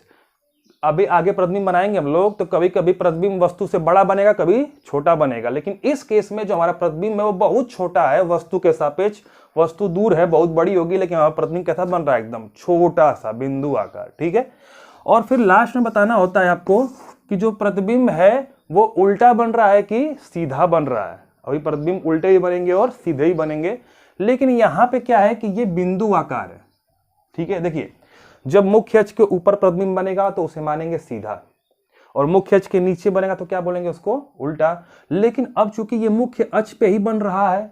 अभी आगे प्रतिबिंब बनाएंगे हम लोग, तो कभी कभी प्रतिबिंब वस्तु से बड़ा बनेगा, कभी छोटा बनेगा, लेकिन इस केस में जो हमारा प्रतिबिंब है वो बहुत छोटा है वस्तु के सापेक्ष। वस्तु दूर है, बहुत बड़ी होगी, लेकिन हमारा प्रतिबिंब कैसा बन रहा है, एकदम छोटा सा बिंदु आकार। ठीक है। और फिर लास्ट में बताना होता है आपको कि जो प्रतिबिंब है वो उल्टा बन रहा है कि सीधा बन रहा है। अभी प्रतिबिंब उल्टे ही बनेंगे और सीधे ही बनेंगे, लेकिन यहां पे क्या है कि ये बिंदु आकार है। ठीक है। देखिए जब मुख्य अक्ष के ऊपर प्रतिबिंब बनेगा तो उसे मानेंगे सीधा, और मुख्य अक्ष के नीचे बनेगा तो क्या बोलेंगे, उसको उल्टा। लेकिन अब चूंकि ये मुख्य अक्ष पे ही बन रहा है,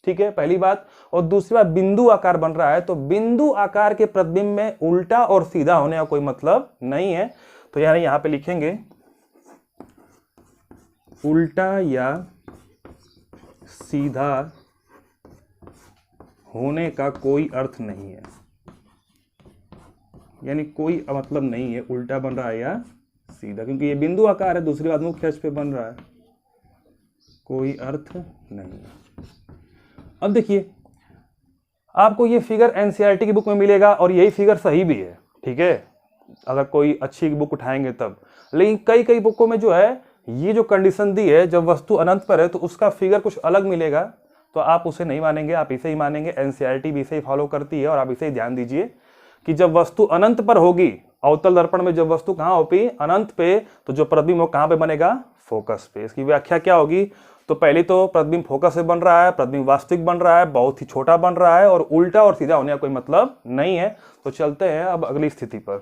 ठीक है, पहली बात, और दूसरी बात बिंदु आकार बन रहा है, तो बिंदु आकार के प्रतिबिंब में उल्टा और सीधा होने का कोई मतलब नहीं है। तो यानी यहां पे लिखेंगे उल्टा या सीधा होने का कोई अर्थ नहीं है, यानी कोई मतलब नहीं है उल्टा बन रहा है या सीधा, क्योंकि ये बिंदु आकार है, दूसरी बात मुख्य अक्ष पे बन रहा है, कोई अर्थ नहीं है। अब देखिए आपको ये फिगर एनसीईआरटी की बुक में मिलेगा और यही फिगर सही भी है। ठीक है, अगर कोई अच्छी बुक उठाएंगे तब। लेकिन कई कई बुकों में जो है ये जो कंडीशन दी है, जब वस्तु अनंत पर है तो उसका फिगर कुछ अलग मिलेगा, तो आप उसे नहीं मानेंगे, आप इसे ही मानेंगे। एनसीईआरटी भी इसे ही फॉलो करती है, और आप इसे ही ध्यान दीजिए कि जब वस्तु अनंत पर होगी, अवतल दर्पण में जब वस्तु कहां होगी, अनंत पे, तो जो प्रतिबिंब कहां पे बनेगा, फोकस पे। इसकी व्याख्या क्या होगी, तो पहले तो प्रतिबिंब फोकस से बन रहा है, प्रतिबिंब वास्तविक बन रहा है, बहुत ही छोटा बन रहा है, और उल्टा और सीधा होने का कोई मतलब नहीं है। तो चलते हैं अब अगली स्थिति पर।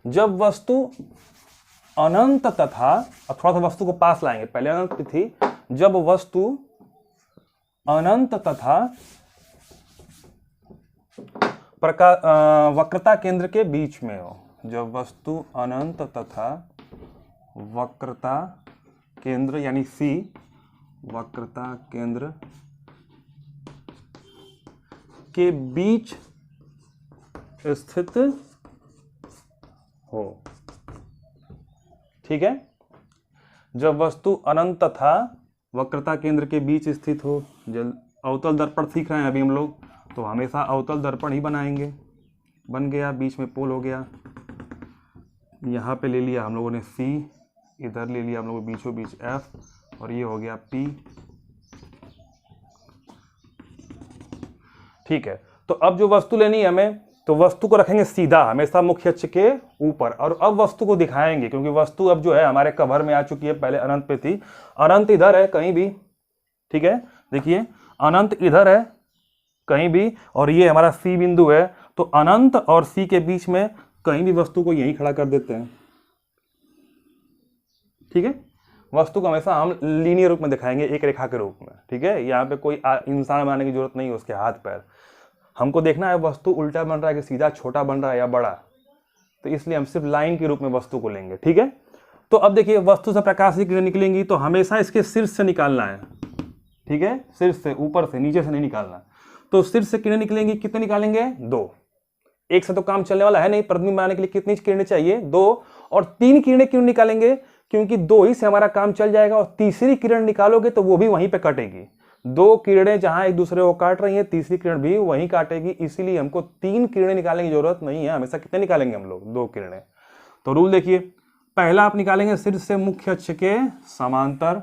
जब वस्तु अनंत तथा, अब थोड़ा सा वस्तु को पास लाएंगे, पहले अनंत थी, जब वस्तु अनंत तथा वक्रता केंद्र के बीच में हो, जब वस्तु अनंत तथा वक्रता केंद्र यानी सी, वक्रता केंद्र के बीच स्थित हो। ठीक है, जब वस्तु अनंत तथा वक्रता केंद्र के बीच स्थित हो। जब अवतल दर्पण सीख रहे हैं अभी हम लोग, तो हमेशा अवतल दर्पण ही बनाएंगे। बन गया, बीच में पोल हो गया, यहाँ पे ले लिया हम लोगों ने C, इधर ले लिया हम लोगों ने बीचों बीच F, और ये हो गया P। ठीक है, तो अब जो वस्तु लेनी है हमें, तो वस्तु को रखेंगे सीधा हमेशा मुख्य अक्ष के ऊपर, और अब वस्तु को दिखाएंगे, क्योंकि वस्तु अब जो है हमारे कवर में आ चुकी है, पहले अनंत पे थी। अनंत इधर है कहीं भी, ठीक है, देखिए अनंत इधर है कहीं भी, और ये हमारा सी बिंदु है, तो अनंत और सी के बीच में कहीं भी वस्तु को यहीं खड़ा कर देते हैं। ठीक है, वस्तु को हमेशा हम लीनियर रूप में दिखाएंगे, एक रेखा के रूप में। ठीक है, यहाँ पे कोई इंसान बनाने की जरूरत नहीं है, उसके हाथ पैर। हमको देखना है वस्तु उल्टा बन रहा है कि सीधा, छोटा बन रहा है या बड़ा, तो इसलिए हम सिर्फ लाइन के रूप में वस्तु को लेंगे। ठीक है, तो अब देखिए वस्तु से प्रकाश की किरणें निकलेंगी, तो हमेशा इसके शीर्ष से निकालना है। ठीक है, शीर्ष से, ऊपर से, नीचे से नहीं निकालना। तो शीर्ष से किरणें निकलेंगी, कितने निकालेंगे, 2। एक से तो काम चलने वाला है नहीं, प्रतिबिंब बनाने के लिए कितनी किरणें चाहिए, 2, और 3 किरणें क्यों निकालेंगे, क्योंकि 2 ही से हमारा काम चल जाएगा, और तीसरी किरण निकालोगे तो वो भी वहीं पे कटेगी। 2 किरणें जहां एक दूसरे को काट रही हैं, तीसरी किरण भी वहीं काटेगी, इसीलिए हमको 3 किरणें निकालने की जरूरत नहीं है, हमेशा कितने निकालेंगे हम लोग, 2 किरणें। तो रूल देखिए, पहला आप निकालेंगे शीर्ष से मुख्य अक्ष के समांतर,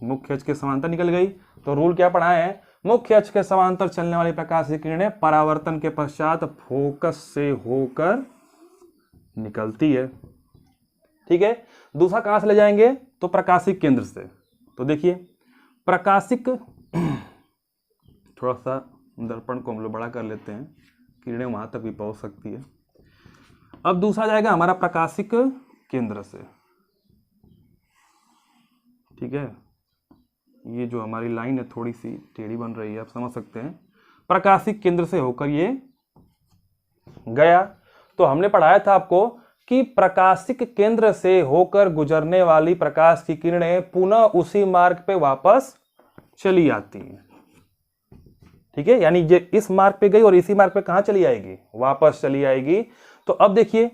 मुख्य अक्ष के समांतर निकल गई। तो रूल क्या पढ़ा है, मुख्य अक्ष के समांतर चलने वाली प्रकाश की किरणें परावर्तन के पश्चात फोकस से होकर निकलती है। ठीक है, दूसरा कहां से ले जाएंगे, तो प्रकाशिक केंद्र से। तो देखिए प्रकाशिक थोड़ा सा दर्पण को हम लोग बड़ा कर लेते हैं, किरणें वहाँ तक भी पहुँच सकती है। अब दूसरा जाएगा हमारा प्रकाशिक केंद्र से, ठीक है। ये जो हमारी लाइन है थोड़ी सी टेढ़ी बन रही है, आप समझ सकते हैं। प्रकाशिक केंद्र से होकर ये गया। तो हमने पढ़ाया था आपको कि प्रकाशिक केंद्र से होकर गुजरने वाली प्रकाश की किरणें पुनः उसी मार्ग पे वापस चली आती हैं, ठीक है। यानी ये इस मार्ग पे गई और इसी मार्ग पे कहां चली आएगी, वापस चली आएगी। तो अब देखिए,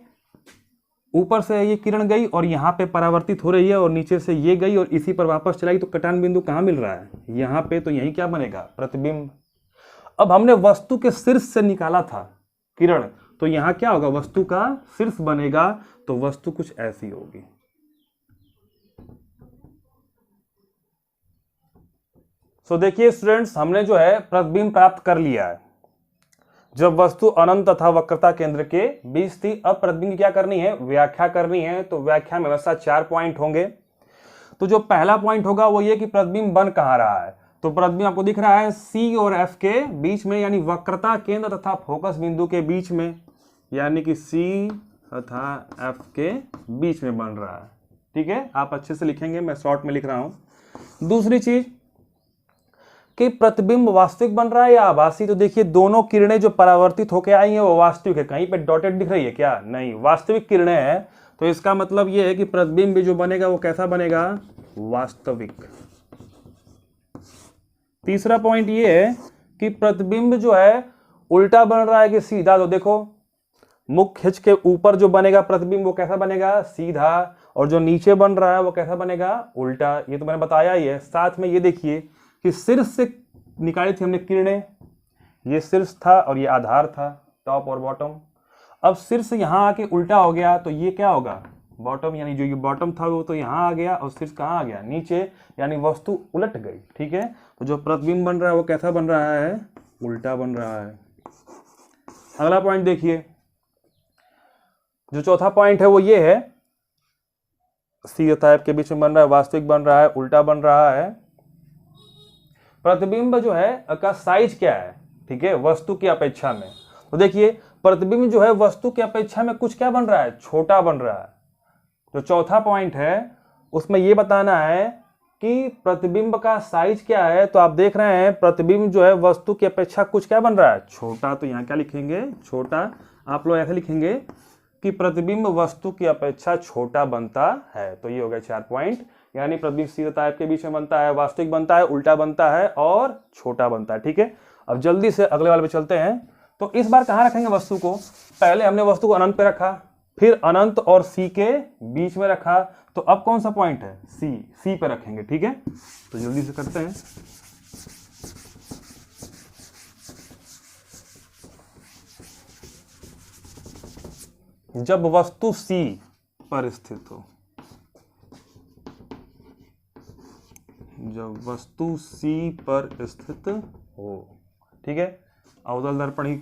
ऊपर से ये किरण गई और यहाँ पे परावर्तित हो रही है, और नीचे से ये गई और इसी पर वापस चलाई, तो कटान बिंदु कहाँ मिल रहा है, यहाँ पे। तो यही क्या बनेगा, प्रतिबिंब। अब हमने वस्तु के शीर्ष से निकाला था किरण, तो यहाँ क्या होगा, वस्तु का शीर्ष बनेगा। तो वस्तु कुछ ऐसी होगी। तो देखिए स्टूडेंट्स, हमने जो है प्रतिबिंब प्राप्त कर लिया है जब वस्तु अनंत तथा वक्रता केंद्र के बीच थी। अब प्रतिबिंब की क्या करनी है, व्याख्या करनी है। तो व्याख्या में वैसा 4 पॉइंट होंगे। तो जो पहला पॉइंट होगा वो ये कि प्रतिबिंब बन कहाँ रहा है। तो प्रतिबिंब आपको दिख रहा है C और F के बीच में, यानी वक्रता केंद्र तथा फोकस बिंदु के बीच में, यानी कि C तथा F के बीच में बन रहा है, ठीक है। आप अच्छे से लिखेंगे, मैं शॉर्ट में लिख रहा हूं। दूसरी चीज कि प्रतिबिंब वास्तविक बन रहा है या आभासी। तो देखिए, दोनों किरणें जो परावर्तित होकर आई हैं वो वास्तविक है। कहीं पे डॉटेड दिख रही है क्या, नहीं, वास्तविक किरणें हैं। तो इसका मतलब ये है कि प्रतिबिंब भी जो बनेगा वो कैसा बनेगा, वास्तविक। तीसरा पॉइंट ये है कि प्रतिबिंब जो है उल्टा बन रहा है कि सीधा। तो देखो, मुख्य अक्ष के ऊपर जो बनेगा प्रतिबिंब वो कैसा बनेगा, सीधा, और जो नीचे बन रहा है वो कैसा बनेगा, उल्टा। ये तो मैंने बताया ही है। साथ में ये देखिए कि शीर्ष से निकाली थी हमने किरणें, ये शीर्ष था और ये आधार था, टॉप और बॉटम। अब शीर्ष यहाँ आके उल्टा हो गया, तो ये क्या होगा, बॉटम। यानी जो ये बॉटम था वो तो यहाँ आ गया और शीर्ष कहाँ आ गया, नीचे, यानी वस्तु उलट गई, ठीक है। तो जो प्रतिबिंब बन रहा है वो कैसा बन रहा है, उल्टा बन रहा है। अगला पॉइंट देखिए, जो चौथा पॉइंट है वो ये है, C तथा F के बीच में बन रहा है, वास्तविक बन रहा है, उल्टा बन रहा है। प्रतिबिंब जो है का साइज क्या है, ठीक है, वस्तु की अपेक्षा में। तो देखिए, प्रतिबिंब जो है वस्तु की अपेक्षा में कुछ क्या बन रहा है, छोटा बन रहा है। जो चौथा पॉइंट है उसमें यह बताना है कि प्रतिबिंब का साइज क्या है। तो आप देख रहे हैं प्रतिबिंब जो है वस्तु की अपेक्षा कुछ क्या बन रहा है, छोटा। तो यहाँ क्या लिखेंगे, छोटा। आप लोग ऐसे लिखेंगे कि प्रतिबिंब वस्तु की अपेक्षा छोटा बनता है। तो ये हो गया 4 पॉइंट, यानी प्रतिबिंब C तथा F के बीच में बनता है, वास्तविक बनता है, उल्टा बनता है और छोटा बनता है, ठीक है। अब जल्दी से अगले वाले पे चलते हैं। तो इस बार कहाँ रखेंगे वस्तु को, पहले हमने वस्तु को अनंत पे रखा, फिर अनंत और C के बीच में रखा। तो अब कौन सा पॉइंट है, C पे रखेंगे, ठीक है। तो जल्दी से करते हैं। जब वस्तु C पर स्थित हो, जब वस्तु C पर स्थित हो, ठीक है। अवतल दर्पण ही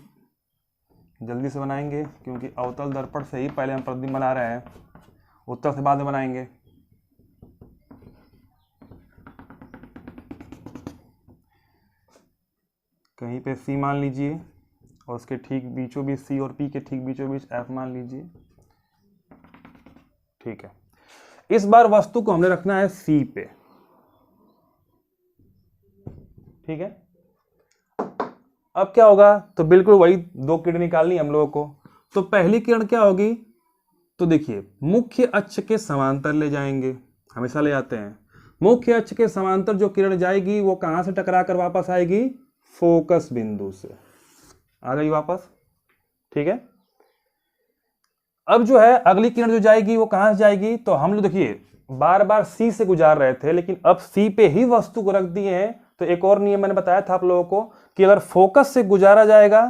जल्दी से बनाएंगे, क्योंकि अवतल दर्पण से ही पहले हम प्रतिबिंब बना रहे हैं, उत्तर से बाद में बनाएंगे। कहीं पे C मान लीजिए और उसके ठीक बीचों बीच, C और P के ठीक बीचों बीच F मान लीजिए, ठीक है। इस बार वस्तु को हमने रखना है C पे, ठीक है। अब क्या होगा, तो बिल्कुल वही 2 किरण निकालनी हम लोगों को। तो पहली किरण क्या होगी, तो देखिए, मुख्य अक्ष के समांतर ले जाएंगे, हमेशा ले जाते हैं। मुख्य अक्ष के समांतर जो किरण जाएगी वो कहां से टकरा कर वापस आएगी, फोकस बिंदु से आ गई वापस, ठीक है। अब जो है अगली किरण जो जाएगी वो कहां से जाएगी, तो हम लोग देखिए बार बार C से गुजार रहे थे, लेकिन अब C पे ही वस्तु को रख दिए हैं। तो एक और नियम मैंने बताया था आप लोगों को कि अगर फोकस से गुजारा जाएगा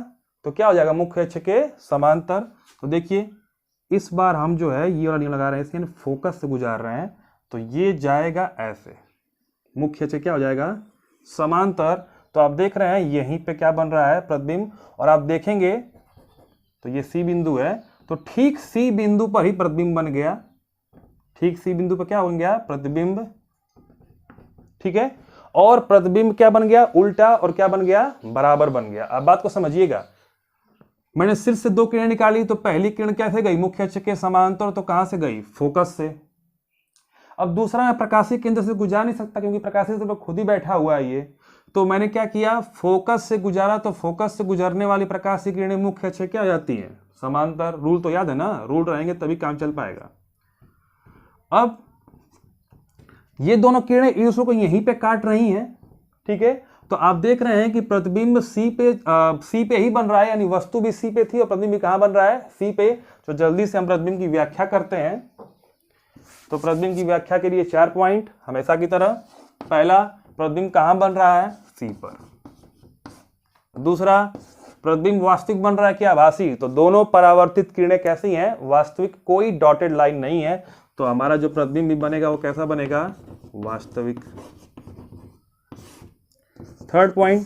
तो क्या हो जाएगा, मुख्य अक्ष के समांतर। तो देखिए, इस बार हम जो है ये वाला नियम लगा रहे हैं, इसके फोकस से गुजार रहे हैं, तो ये जाएगा ऐसे, मुख्य अक्ष क्या हो जाएगा, समांतर। तो आप देख रहे हैं यहीं पे क्या बन रहा है, प्रतिबिंब। और आप देखेंगे तो ये C बिंदु है, तो ठीक C बिंदु पर ही प्रतिबिंब बन गया, ठीक C बिंदु पर क्या बन गया, प्रतिबिंब, ठीक है। और प्रतिबिंब क्या बन गया, उल्टा, और क्या बन गया, बराबर बन गया। अब बात को समझिएगा, मैंने सिर से दो किरणें निकाली, तो पहली किरण कैसे गई, मुख्य अक्ष के समांतर, तो कहां से गई, फोकस से। अब दूसरा, मैं प्रकाशीय केंद्र से गुजार नहीं सकता क्योंकि प्रकाशीय केंद्र खुद ही बैठा हुआ है ये, तो मैंने क्या किया, फोकस से गुजारा, तो फोकस से गुजरने वाली प्रकाशीय किरणें मुख्य अक्ष क्या हो जाती हैं, समांतर। रूल तो याद है ना, रूल रहेंगे तभी काम चल पाएगा। अब ये दोनों किरणें एक दूसरे को यहीं पे काट रही हैं, ठीक है। तो आप देख रहे हैं कि प्रतिबिंब सी पे ही बन रहा है, यानी वस्तु भी सी पे थी और प्रतिबिंब कहां बन रहा है, सी पे। तो जल्दी से हम प्रतिबिंब की व्याख्या करते हैं। तो प्रतिबिंब की व्याख्या के लिए 4 पॉइंट हमेशा की तरह। पहला, प्रतिबिंब कहां बन रहा है, सी पर। दूसरा, प्रतिबिंब वास्तविक बन रहा है कि आभासी, तो दोनों परावर्तित किरणें कैसी हैं, वास्तविक, कोई डॉटेड लाइन नहीं है, तो हमारा जो प्रतिबिंब भी बनेगा वो कैसा बनेगा, वास्तविक। थर्ड पॉइंट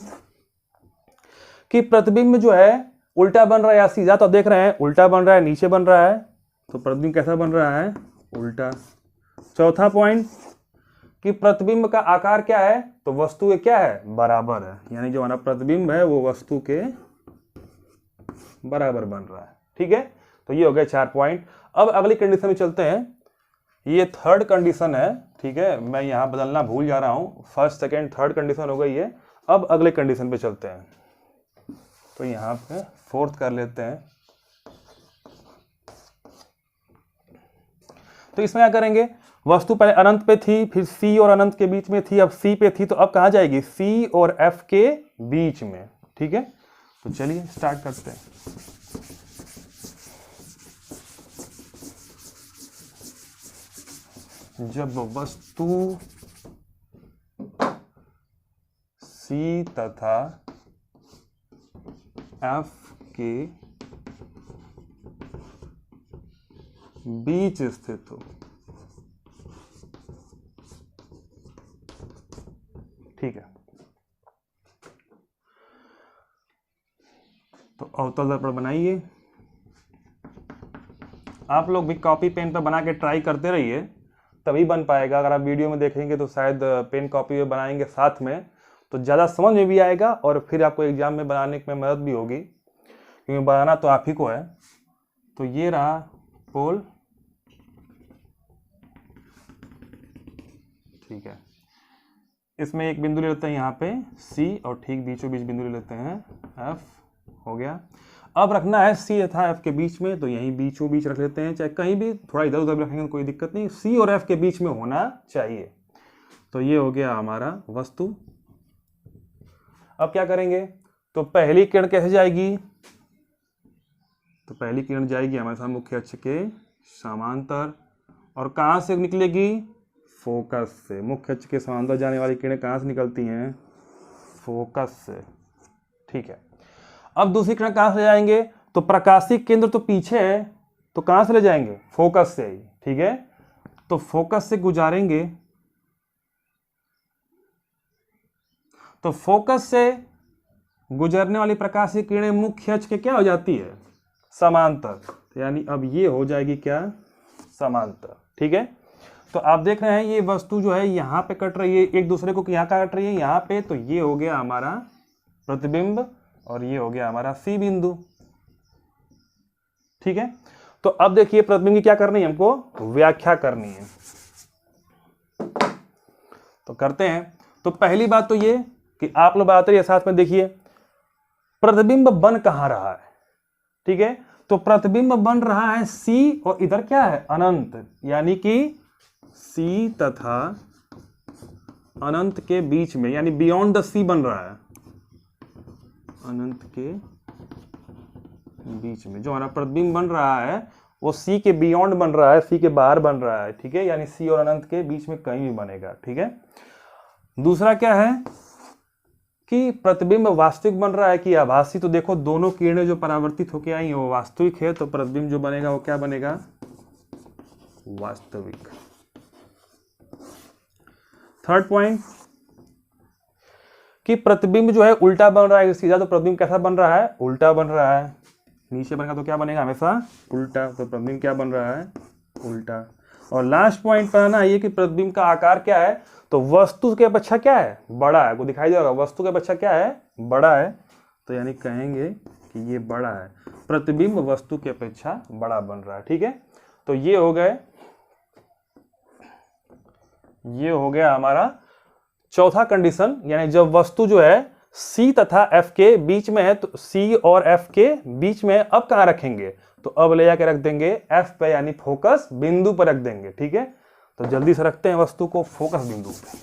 कि प्रतिबिंब जो है उल्टा बन रहा है या सीधा, तो देख रहे हैं उल्टा बन रहा है, नीचे बन रहा है, तो प्रतिबिंब कैसा बन रहा है, उल्टा। चौथा पॉइंट कि प्रतिबिंब का आकार क्या है, तो वस्तु के क्या है, बराबर है, यानी जो हमारा प्रतिबिंब है वो वस्तु के बराबर बन रहा है, ठीक है। तो ये हो गए 4 पॉइंट। अब अगली कंडीशन में चलते हैं, ये थर्ड कंडीशन है, ठीक है, मैं यहां बदलना भूल जा रहा हूं, फर्स्ट सेकेंड थर्ड कंडीशन हो गई है। अब अगले कंडीशन पे चलते हैं, तो यहां पे फोर्थ कर लेते हैं। तो इसमें क्या करेंगे, वस्तु पहले अनंत पे थी, फिर सी और अनंत के बीच में थी, अब सी पे थी, तो अब कहां जाएगी, सी और एफ के बीच में, ठीक है। तो चलिए स्टार्ट करते हैं। जब वस्तु C तथा F के बीच स्थित हो, ठीक है। तो अवतल दर्पण बनाइए। आप लोग भी कॉपी पेन पर बना के ट्राई करते रहिए, तभी बन पाएगा। अगर आप वीडियो में देखेंगे तो शायद पेन कॉपी में बनाएंगे साथ में तो ज़्यादा समझ में भी आएगा और फिर आपको एग्जाम में बनाने में मदद भी होगी, क्योंकि बनाना तो आप ही को है। तो ये रहा पोल, ठीक है। इसमें एक बिंदु ले लेते हैं यहाँ पे C और ठीक बीचों बीच बिंदु ले लेते हैं F, हो गया। अब रखना है C तथा F के बीच में, तो यहीं बीचों बीच रख लेते हैं, चाहे कहीं भी थोड़ा इधर उधर भी रखेंगे तो कोई दिक्कत नहीं, C और F के बीच में होना चाहिए। तो ये हो गया हमारा वस्तु। अब क्या करेंगे, तो पहली किरण कैसे जाएगी, तो पहली किरण जाएगी हमारे साथ मुख्य अक्ष के समांतर, और कहाँ से निकलेगी, फोकस से। मुख्य अक्ष के समांतर जाने वाली किरणें कहाँ से निकलती हैं, फोकस से, ठीक है। अब दूसरी किरण कहाँ से जाएंगे, तो प्रकाशीय केंद्र तो पीछे है, तो कहाँ से ले जाएंगे, फोकस से ही, ठीक है। तो फोकस से गुजारेंगे, तो फोकस से गुजरने वाली प्रकाशीय किरणें मुख्य अक्ष के क्या हो जाती है, समांतर, तो यानी अब ये हो जाएगी क्या, समांतर, ठीक है। तो आप देख रहे हैं ये वस्तु जो है यहाँ पे कट रही है एक दूसरे को, यहाँ का कट रही है यहाँ पे, तो ये हो गया हमारा प्रतिबिंब और ये हो गया हमारा C बिंदु, ठीक है। तो अब देखिए प्रतिबिंब की क्या करनी है, हमको व्याख्या करनी है, तो करते हैं। तो पहली बात तो ये कि आप लोग बात रही साथ में देखिए प्रतिबिंब बन कहां रहा है, ठीक है। तो प्रतिबिंब बन रहा है C और इधर क्या है, अनंत, यानी कि C तथा अनंत के बीच में, यानी बियॉन्ड द C बन रहा है, अनंत के बीच में जो हमारा प्रतिबिंब बन रहा है वो C के बियॉन्ड बन रहा है, C के बाहर बन रहा है, ठीक है। यानी C और अनंत के बीच में कहीं भी बनेगा, ठीक है। दूसरा क्या है कि प्रतिबिंब वास्तविक बन रहा है कि आभासी, तो देखो दोनों किरणें जो परावर्तित होकर आई वो वास्तविक है, तो प्रतिबिंब जो बनेगा वो क्या बनेगा, वास्तविक। थर्ड पॉइंट कि प्रतिबिंब जो है उल्टा बन रहा है सीधा, तो प्रतिबिंब कैसा बन रहा है, उल्टा बन रहा है। नीचे बनेगा तो क्या बनेगा, हमेशा उल्टा, तो प्रतिबिंब क्या बन रहा है, उल्टा। और लास्ट पॉइंट पर ना ये कि प्रतिबिंब का आकार क्या है, तो वस्तु के अपेक्षा क्या है, बड़ा है। को दिखाई दे रहा होगा, वस्तु के अपेक्षा क्या है, बड़ा है। तो यानी कहेंगे कि ये बड़ा है, प्रतिबिंब वस्तु की अपेक्षा बड़ा बन रहा है। ठीक है, तो ये हो गया हमारा चौथा कंडीशन। यानी जब वस्तु जो है C तथा F के बीच में है, तो C और F के बीच में अब कहां रखेंगे, तो अब ले जाके रख देंगे F पे, यानी फोकस बिंदु पर रख देंगे। ठीक है, तो जल्दी से रखते हैं वस्तु को फोकस बिंदु पे।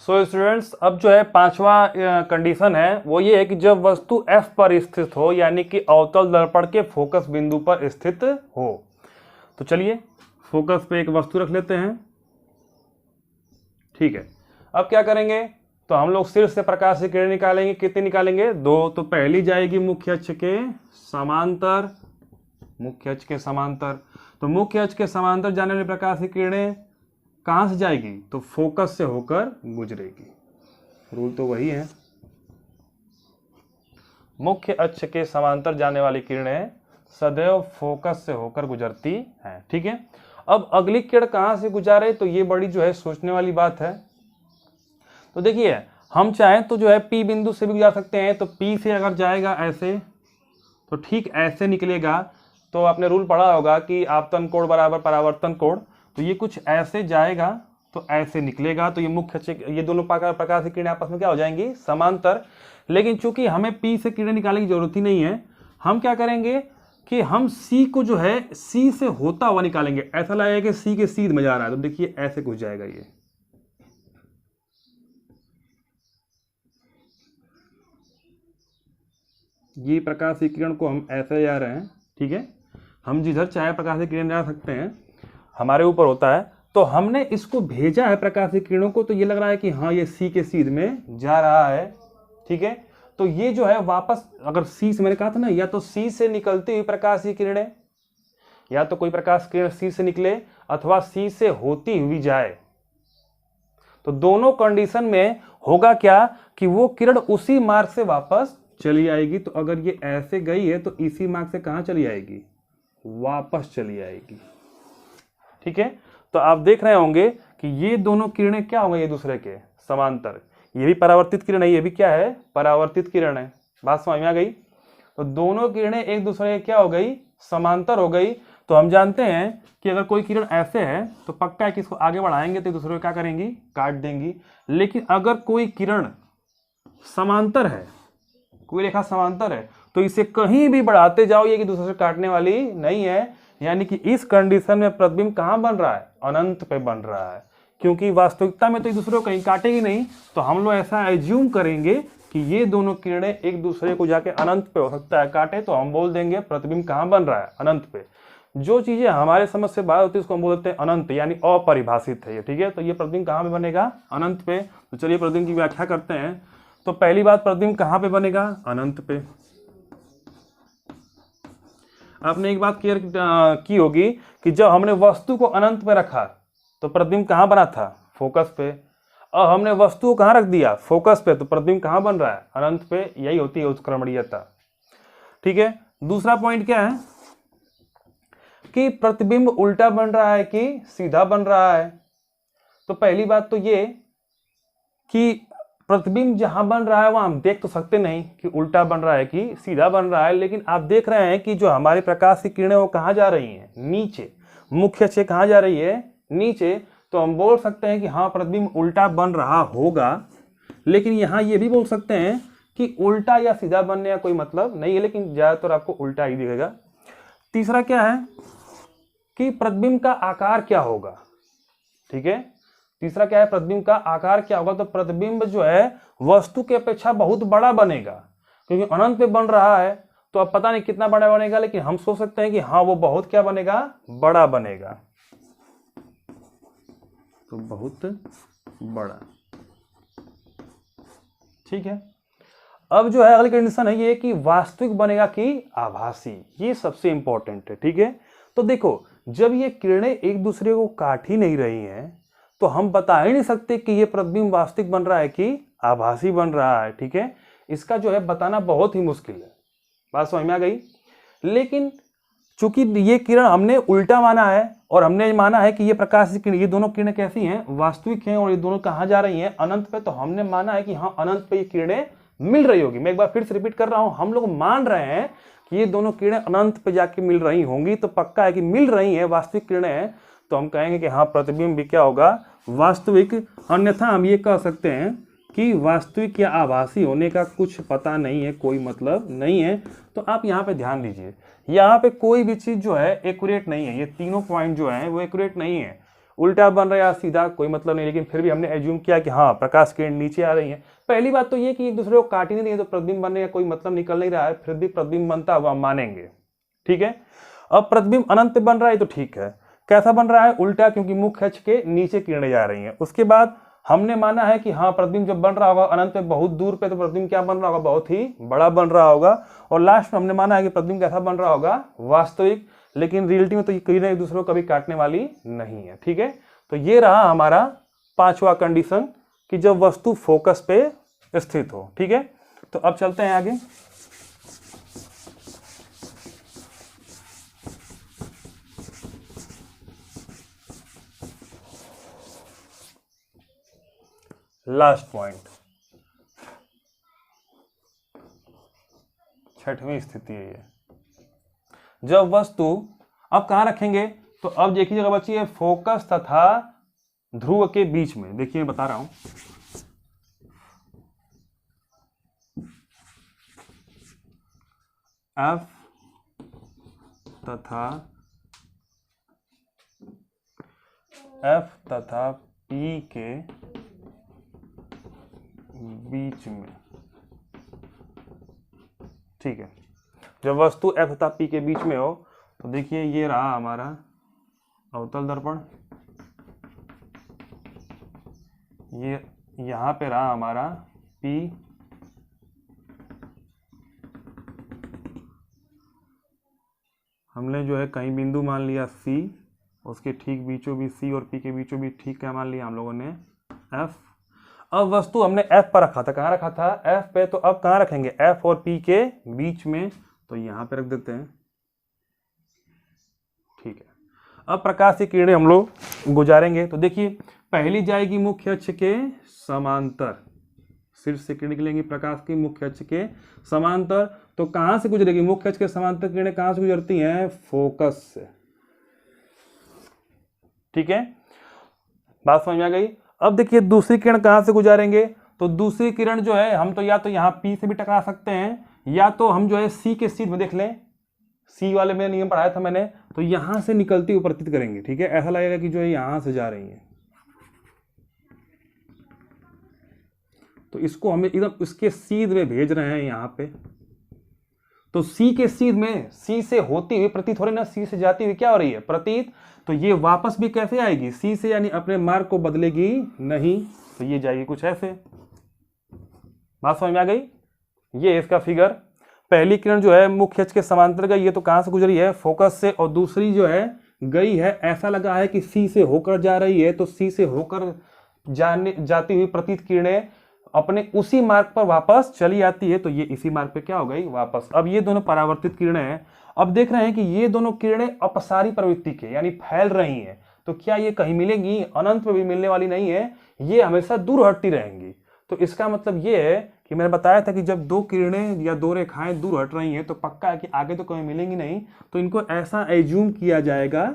सो स्टूडेंट्स, अब जो है पांचवा कंडीशन है वो ये है कि जब वस्तु F पर स्थित हो, यानी कि अवतल दर्पण के फोकस बिंदु पर स्थित हो। तो चलिए फोकस पे एक वस्तु रख लेते हैं। ठीक है, अब क्या करेंगे, तो हम लोग शीर्ष से प्रकाश की किरण निकालेंगे। कितनी निकालेंगे, 2। तो पहली जाएगी मुख्य अक्ष के समांतर, मुख्य अक्ष के समांतर। तो मुख्य अक्ष के समांतर जाने वाली प्रकाश की किरणें कहां से जाएगी, तो फोकस से होकर गुजरेगी। रूल तो वही है, मुख्य अक्ष के समांतर जाने वाली किरणें सदैव फोकस से होकर गुजरती हैं। ठीक है, अब अगली किरण कहां से गुजारे, तो ये बड़ी जो है सोचने वाली बात है। तो देखिए, हम चाहें तो जो है P बिंदु से भी गुजार सकते हैं। तो P से अगर जाएगा ऐसे, तो ठीक ऐसे निकलेगा। तो आपने रूल पढ़ा होगा कि आपतन कोण बराबर परावर्तन कोण। तो ये कुछ ऐसे जाएगा तो ऐसे निकलेगा। तो ये मुख्य अक्ष, ये दोनों प्रकाश की किरणें आपस में क्या हो जाएंगी, समांतर। लेकिन चूंकि हमें P से किरणें निकालने की जरूरत ही नहीं है, हम क्या करेंगे कि हम C को जो है C से होता हुआ निकालेंगे। ऐसा लगेगा कि C के सीध में जा रहा है, तो देखिए ऐसे कुछ जाएगा। ये प्रकाश की किरण को हम ऐसे जा रहे हैं। ठीक है, हम जिधर चाहे प्रकाश की किरण जा सकते हैं, हमारे ऊपर होता है। तो हमने इसको भेजा है प्रकाश की किरणों को, तो ये लग रहा है कि हाँ ये C के सीध में जा रहा है। ठीक है, तो ये जो है वापस, अगर C से, मैंने कहा था ना, या तो C से निकलती हुई प्रकाश की किरणें, या तो कोई प्रकाश किरण C से निकले अथवा C से होती हुई जाए। तो दोनों कंडीशन में होगा क्या कि वो किरण उसी मार्ग से वापस चली आएगी। तो अगर ये ऐसे गई है तो इसी मार्ग से कहां चली आएगी, वापस चली आएगी। ठीक है, तो आप देख रहे होंगे कि ये दोनों किरणें क्या होंगे, ये दूसरे के समांतर। ये भी परावर्तित किरण है, ये भी क्या है, परावर्तित किरण है। बात समझ में आ गई। तो दोनों किरणें एक दूसरे के क्या हो गई, समांतर हो गई। तो हम जानते हैं कि अगर कोई किरण ऐसे है तो पक्का है कि इसको आगे बढ़ाएंगे तो एक दूसरे को क्या करेंगी, काट देंगी। लेकिन अगर कोई किरण समांतर है, कोई रेखा समांतर है, तो इसे कहीं भी बढ़ाते जाओ, ये कि दूसरे से काटने वाली नहीं है। यानी कि इस कंडीशन में प्रतिबिंब कहां बन रहा है, अनंत पे बन रहा है। क्योंकि वास्तविकता में तो एक दूसरे को कहीं काटेगी नहीं। तो हम लोग ऐसा एज्यूम करेंगे कि ये दोनों किरणें एक दूसरे को जाके अनंत पे हो सकता है काटे, तो हम बोल देंगे प्रतिबिंब कहां बन रहा है, अनंत पे। जो चीजें हमारे समझ से बाहर होती है उसको हम बोलते हैं अनंत, यानी अपरिभाषित है ये। ठीक है, तो ये प्रतिबिंब कहां पे बनेगा, अनंत पे। तो चलिए प्रतिबिंब की व्याख्या करते हैं। तो पहली बात, प्रतिबिंब कहां पे बनेगा, अनंत पे। आपने एक बात क्लियर की होगी कि जब हमने वस्तु को अनंत पे रखा तो प्रतिबिंब कहां बना था, फोकस पे। अब हमने वस्तु को कहां रख दिया, फोकस पे, तो प्रतिबिंब कहां बन रहा है, अनंत पे। यही होती है उत्क्रमणीयता। ठीक है, दूसरा पॉइंट क्या है कि प्रतिबिंब उल्टा बन रहा है कि सीधा बन रहा है। तो पहली बात तो ये कि प्रतिबिंब जहां बन रहा है वहां हम देख तो सकते नहीं कि उल्टा बन रहा है कि सीधा बन रहा है। लेकिन आप देख रहे हैं कि जो हमारी प्रकाश की किरणें वो कहां जा रही हैं, नीचे। मुख्य अक्ष कहां जा रही है, नीचे। तो हम बोल सकते हैं कि हाँ प्रतिबिंब उल्टा बन रहा होगा। लेकिन यहां ये भी बोल सकते हैं कि उल्टा या सीधा बनने का कोई मतलब नहीं है, लेकिन ज्यादातर आपको उल्टा ही दिखेगा। तीसरा क्या है कि प्रतिबिंब का आकार क्या होगा। ठीक है, तीसरा क्या है, प्रतिबिंब का आकार क्या होगा। तो प्रतिबिंब जो है वस्तु के अपेक्षा बहुत बड़ा बनेगा, क्योंकि अनंत पे बन रहा है। तो अब पता नहीं कितना बड़ा बनेगा, लेकिन हम सोच सकते हैं कि हाँ वो बहुत क्या बनेगा, बड़ा बनेगा। तो बहुत बड़ा। ठीक है, अब जो है अगली कंडीशन है ये कि वास्तविक बनेगा कि आभासी। ये सबसे इंपॉर्टेंट है। ठीक है, तो देखो जब ये किरणें एक दूसरे को काट ही नहीं रही हैं तो हम बता ही नहीं सकते कि ये प्रतिबिंब वास्तविक बन रहा है कि आभासी बन रहा है। ठीक है, इसका जो है बताना बहुत ही मुश्किल है। बात समझ में आ गई। लेकिन चूंकि ये किरण हमने उल्टा माना है और हमने माना है कि ये प्रकाश की किरण, ये दोनों किरणें कैसी हैं, वास्तविक हैं, और ये दोनों कहाँ जा रही हैं, अनंत पे। तो हमने माना है कि हाँ अनंत पे ये किरणें मिल रही होगी। मैं एक बार फिर से रिपीट कर रहा हूं, हम लोग मान रहे हैं कि ये दोनों किरणें अनंत पे जाके मिल रही होंगी, तो पक्का है कि मिल रही हैं, वास्तविक किरणें हैं, तो हम कहेंगे कि हाँ प्रतिबिंब भी क्या होगा, वास्तविक। अन्यथा हम ये कह सकते हैं कि वास्तविक या आभासी होने का कुछ पता नहीं है, कोई मतलब नहीं है। तो आप यहाँ पे ध्यान दीजिए, यहाँ पे कोई भी चीज जो है एक्यूरेट नहीं है, ये तीनों पॉइंट जो है वो एक्यूरेट नहीं है, उल्टा बन रहा है या सीधा, कोई मतलब नहीं। लेकिन फिर भी हमने एज्यूम किया कि हाँ प्रकाश किरण नीचे आ रही है। पहली बात तो ये कि एक दूसरे को काट ही नहीं रही है, तो प्रतिबिंब बनने का कोई मतलब निकल नहीं रहा है, फिर भी प्रतिबिंब बनता हुआ हम मानेंगे, ठीक है। अब प्रतिबिंब अनंत पे बन रहा है तो ठीक है, कैसा बन रहा है, उल्टा, क्योंकि मुख्य अक्ष के नीचे किरणें जा रही हैं। उसके बाद हमने माना है कि हाँ प्रतिबिंब जब बन रहा होगा अनंत पे बहुत दूर पे, तो प्रतिबिंब क्या बन रहा होगा, बहुत ही बड़ा बन रहा होगा। और लास्ट में हमने माना है कि प्रतिबिंब कैसा बन रहा होगा, वास्तविक। लेकिन रियलिटी में तो ये किरणें एक दूसरे को कभी काटने वाली नहीं है, ठीक है। तो ये रहा हमारा पांचवा कंडीशन कि जब वस्तु फोकस पे स्थित हो, ठीक है। तो अब चलते हैं आगे। लास्ट पॉइंट, छठवीं स्थिति है ये, जब वस्तु, अब कहां रखेंगे, तो अब देखिए जगह बची है फोकस तथा ध्रुव के बीच में। देखिए मैं बता रहा हूं, एफ तथा पी के बीच में, ठीक है। जब वस्तु एफ तथा पी के बीच में हो, तो देखिए ये रहा हमारा अवतल दर्पण, ये यहां पे रहा हमारा पी, हमने जो है कहीं बिंदु मान लिया सी, उसके ठीक बीचों बीच सी और पी के बीचों बीच ठीक क्या मान लिया हम लोगों ने, एफ। अब वस्तु हमने एफ पर रखा था, कहाँ रखा था, एफ पे। तो अब कहाँ रखेंगे, एफ और पी के बीच में, तो यहां पे रख देते हैं, ठीक है। अब प्रकाश की किरणें हम लोग गुजारेंगे, तो देखिए पहली जाएगी मुख्य अक्ष के समांतर, सिर्फ से किरण निकलेंगी प्रकाश की मुख्य अक्ष के समांतर। तो कहां से गुजरेगी, मुख्य अक्ष के समांतर किरणें कहां से गुजरती हैं, फोकस से, ठीक है। बात समझ में आ गई। अब देखिए दूसरी किरण कहां से गुजारेंगे, तो दूसरी किरण जो है हम तो या तो यहां पी से भी टकरा सकते हैं, या तो हम जो है सी के सीध में, देख लें सी वाले में नियम पढ़ाया था मैंने, तो यहां से निकलती हुई प्रतीत करेंगे, ठीक है। ऐसा लगेगा कि जो है यहां से जा रही है, तो इसको हमें एकदम इसके सीध में भेज रहे हैं यहां पे। तो सी के सीध में, सी से होती हुई प्रतीत हो रही ना, सी से जाती हुई क्या हो रही है, प्रतीत। तो ये वापस भी कैसे आएगी, सी से, यानी अपने मार्ग को बदलेगी नहीं, तो ये जाएगी कुछ ऐसे। बात समझ में आ गई। ये इसका फिगर, पहली किरण जो है मुख्य अक्ष के समांतर गई है, तो कहां से गुजरी है, फोकस से। और दूसरी जो है गई है, ऐसा लगा है कि सी से होकर जा रही है, तो सी से होकर जाती हुई प्रतीत किरणें अपने उसी मार्ग पर वापस चली आती है, तो ये इसी मार्ग पे क्या हो गई, वापस। अब ये दोनों परावर्तित किरणें हैं। अब देख रहे हैं कि ये दोनों किरणें अपसारी प्रवृत्ति के, यानी फैल रही हैं, तो क्या ये कहीं मिलेंगी, अनंत में भी मिलने वाली नहीं है, ये हमेशा दूर हटती रहेंगी। तो इसका मतलब ये है कि मैंने बताया था कि जब दो किरणें या दो रेखाएं दूर हट रही हैं, तो पक्का है कि आगे तो कहीं मिलेंगी नहीं, तो इनको ऐसा एज्यूम किया जाएगा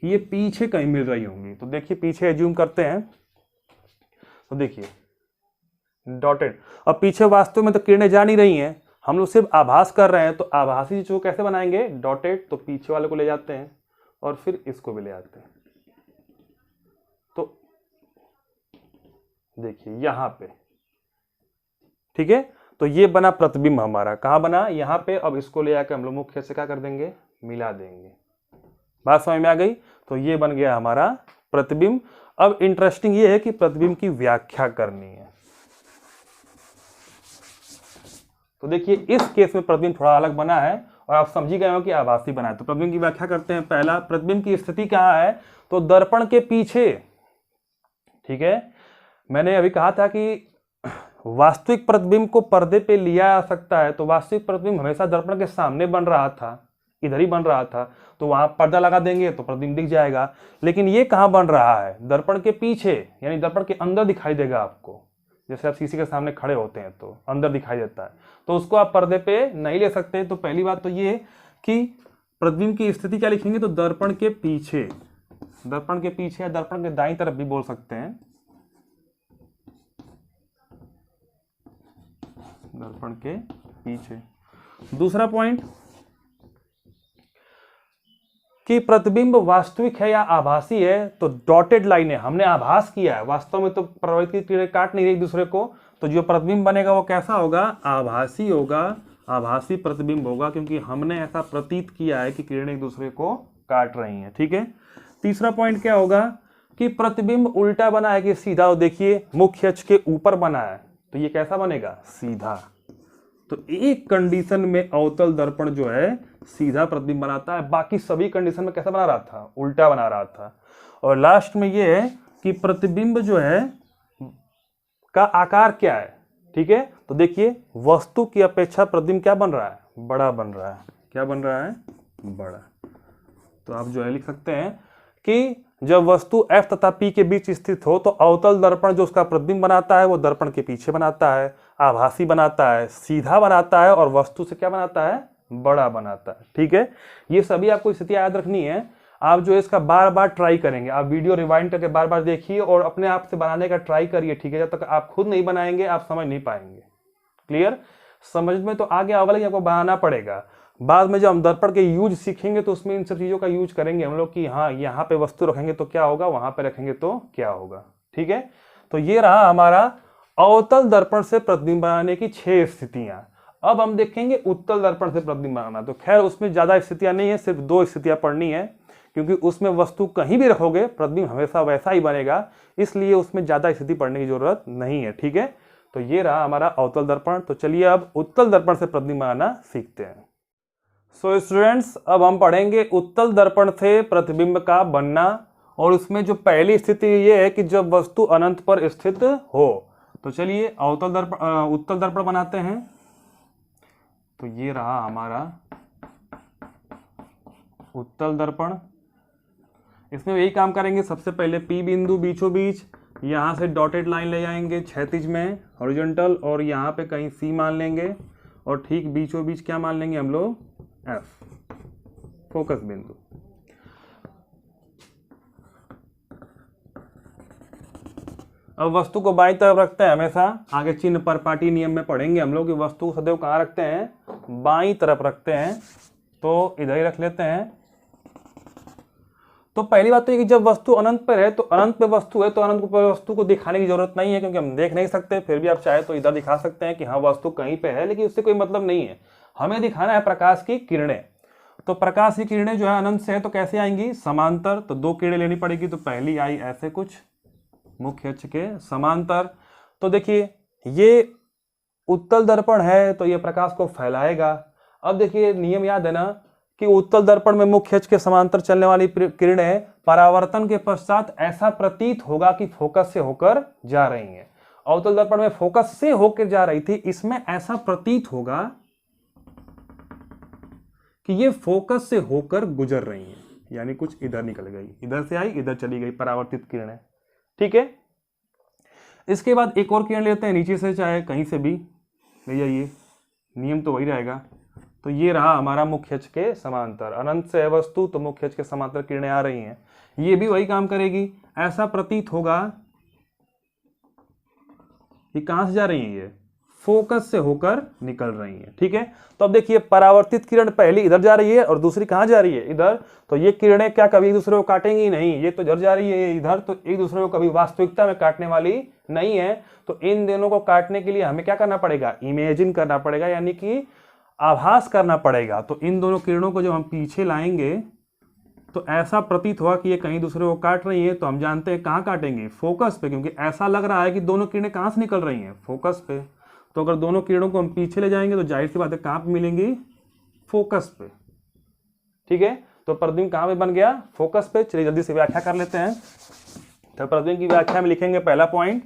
कि ये पीछे कहीं मिल रही होंगी। तो देखिए पीछे एज्यूम करते हैं, तो देखिए डॉटेड। अब पीछे वास्तव में तो किरणें जा नहीं रही हैं, हम लोग सिर्फ आभास कर रहे हैं, तो आभासी चीज को कैसे बनाएंगे, डॉटेड। तो पीछे वाले को ले जाते हैं और फिर इसको भी ले आते हैं, तो देखिए यहां पे, ठीक है। तो ये बना प्रतिबिंब हमारा, कहां बना, यहां पे। अब इसको ले आकर हम लोग मुख्य से क्या कर देंगे, मिला देंगे। बात समझ में आ गई। तो ये बन गया हमारा प्रतिबिंब। अब इंटरेस्टिंग ये है कि प्रतिबिंब की व्याख्या करनी है। तो देखिए इस केस में प्रतिबिंब थोड़ा अलग बना है, और आप समझ ही गए हो कि आभासी बना है। तो प्रतिबिंब की व्याख्या करते हैं। पहला, प्रतिबिंब की स्थिति कहां है, तो दर्पण के पीछे, ठीक है। मैंने अभी कहा था कि वास्तविक प्रतिबिंब को पर्दे पे लिया जा सकता है, तो वास्तविक प्रतिबिंब हमेशा दर्पण के सामने बन रहा था, इधर ही बन रहा था, तो वहां पर्दा लगा देंगे तो प्रतिबिंब दिख जाएगा। लेकिन ये कहाँ बन रहा है, दर्पण के पीछे, यानी दर्पण के अंदर दिखाई देगा आपको। जैसे आप शीशे के सामने खड़े होते हैं तो अंदर दिखाई देता है, तो उसको आप पर्दे पे नहीं ले सकते। तो पहली बात तो ये कि प्रतिबिंब की स्थिति क्या लिखेंगे, तो दर्पण के पीछे, दर्पण के पीछे या दर्पण के दाईं तरफ भी बोल सकते हैं, दर्पण के पीछे। दूसरा पॉइंट कि प्रतिबिंब वास्तविक है या आभासी है, तो डॉटेड लाइन है, हमने आभास किया है, वास्तव में तो परावर्तित किरणें काट नहीं रही एक दूसरे को, तो जो प्रतिबिंब बनेगा वो कैसा होगा, आभासी होगा, आभासी प्रतिबिंब होगा, क्योंकि हमने ऐसा प्रतीत किया है कि किरणें एक दूसरे को काट रही हैं। ठीक है। तीसरा पॉइंट क्या होगा कि प्रतिबिंब उल्टा बना है कि सीधा, और देखिए मुख्य अक्ष के ऊपर बना है, तो ये कैसा बनेगा, सीधा। तो एक कंडीशन में अवतल दर्पण जो है सीधा प्रतिबिंब बनाता है, बाकी सभी कंडीशन में कैसा बना रहा था, उल्टा बना रहा था। और लास्ट में ये है कि प्रतिबिंब जो है का आकार क्या है। ठीक है, तो देखिए वस्तु की अपेक्षा प्रतिबिंब क्या बन रहा है, बड़ा बन रहा है। क्या बन रहा है, बड़ा। तो आप जो है लिख सकते हैं कि जब वस्तु F तथा P के बीच स्थित हो तो अवतल दर्पण जो उसका प्रतिबिंब बनाता है वो दर्पण के पीछे बनाता है, आभासी बनाता है, सीधा बनाता है, और वस्तु से क्या बनाता है, बड़ा बनाता है। ठीक है, ये सभी आपको स्थिति याद रखनी है। आप जो है इसका बार बार ट्राई करेंगे, आप वीडियो रिवाइंड करके बार बार देखिए और अपने आप से बनाने का ट्राई करिए। ठीक है, जब तक आप खुद नहीं बनाएंगे आप समझ नहीं पाएंगे। क्लियर, समझ में तो आ गया, अगला आपको बनाना पड़ेगा। बाद में जब हम दर्पण के यूज सीखेंगे तो उसमें इन सब चीजों का यूज करेंगे हम लोग कि हाँ यहाँ पे वस्तु रखेंगे तो क्या होगा, वहां पे रखेंगे तो क्या होगा। ठीक है, तो ये रहा हमारा अवतल दर्पण से प्रतिबिंब बनाने की 6 स्थितियां। अब हम देखेंगे उत्तल दर्पण से प्रतिबिंब बनाना। तो खैर उसमें ज्यादा स्थितियां नहीं है, सिर्फ 2 स्थितियां पढ़नी है, क्योंकि उसमें वस्तु कहीं भी रखोगे प्रतिबिंब हमेशा वैसा ही बनेगा, इसलिए उसमें ज्यादा स्थिति पढ़ने की जरूरत नहीं है। ठीक है, तो ये रहा हमारा अवतल दर्पण। तो चलिए अब उत्तल दर्पण से प्रतिबिंब बनाना सीखते हैं। सो स्टूडेंट्स, अब हम पढ़ेंगे उत्तल दर्पण से प्रतिबिंब का बनना, और उसमें जो पहली स्थिति ये है कि जब वस्तु अनंत पर स्थित हो। तो चलिए अवतल दर्पण उत्तल दर्पण बनाते हैं। तो ये रहा हमारा उत्तल दर्पण। इसमें यही काम करेंगे, सबसे पहले P बिंदु बीचों बीच, यहां से डॉटेड लाइन ले जाएंगे क्षैतिज में हॉरिजॉन्टल, और यहाँ पे कहीं C मान लेंगे, और ठीक बीचों बीच क्या मान लेंगे हम लोग, F, फोकस बिंदु। अब वस्तु को बाईं तरफ रखते हैं हमेशा, आगे चिन्ह पर पाटी नियम में पढ़ेंगे हम लोग कि वस्तु को सदैव कहाँ रखते हैं, बाईं तरफ रखते हैं। तो इधर ही रख लेते हैं। तो पहली बात तो ये कि जब वस्तु अनंत पर है तो अनंत पे वस्तु है, तो अनंत पर वस्तु को दिखाने की जरूरत नहीं है, क्योंकि हम देख नहीं सकते। फिर भी आप चाहे तो इधर दिखा सकते हैं कि हाँ वस्तु कहीं पे है, लेकिन उससे कोई मतलब नहीं है। हमें दिखाना है प्रकाश की किरणें। तो प्रकाश की किरणें जो है अनंत से है तो कैसे आएंगी, समांतर। तो 2 किरणें लेनी पड़ेगी। तो पहली आई ऐसे कुछ मुख्य अक्ष के समांतर। तो देखिए ये उत्तल दर्पण है तो ये प्रकाश को फैलाएगा। अब देखिए नियम याद है ना कि उत्तल दर्पण में मुख्य अक्ष के समांतर चलने वाली किरणें परावर्तन के पश्चात ऐसा प्रतीत होगा कि फोकस से होकर जा रही हैं। अवतल दर्पण में फोकस से होकर जा रही थी, इसमें ऐसा प्रतीत होगा कि ये फोकस से होकर गुजर रही हैं, यानी कुछ इधर निकल गई, इधर से आई इधर चली गई परावर्तित किरणें। ठीक है, इसके बाद एक और किरण लेते हैं नीचे से, चाहे कहीं से भी ले जाइए, नियम तो वही रहेगा। तो ये रहा हमारा मुख्य अक्ष के समांतर, अनंत से है वस्तु तो मुख्य अक्ष के समांतर किरणें आ रही हैं, ये भी वही काम करेगी। ऐसा प्रतीत होगा कि कहां से जा रही है, ये फोकस से होकर निकल रही है। ठीक है, तो अब देखिए परावर्तित किरण पहली इधर जा रही है और दूसरी कहां जा रही है, इधर। तो ये किरणें क्या कभी एक दूसरे को काटेंगी नहीं, ये तो इधर जा रही है इधर, तो एक दूसरे को कभी वास्तविकता में काटने वाली नहीं है। तो इन दोनों को काटने के लिए हमें क्या करना पड़ेगा, इमेजिन करना पड़ेगा, यानी कि आभास करना पड़ेगा। तो इन दोनों किरणों को जब हम पीछे लाएंगे तो ऐसा प्रतीत हुआ कि ये कहीं दूसरे को काट रही है, तो हम जानते हैं कहाँ काटेंगे, फोकस पे, क्योंकि ऐसा लग रहा है कि दोनों किरणें कहाँ से निकल रही हैं, फोकस पे। तो अगर दोनों किरणों को हम पीछे ले जाएंगे तो जाहिर सी बात है कहाँ पे मिलेंगी, फोकस पे। ठीक है, तो प्रतिबिंब कहाँ पे बन गया, फोकस पे। चलिए जल्दी से व्याख्या कर लेते हैं। तो प्रतिबिंब की व्याख्या में लिखेंगे पहला पॉइंट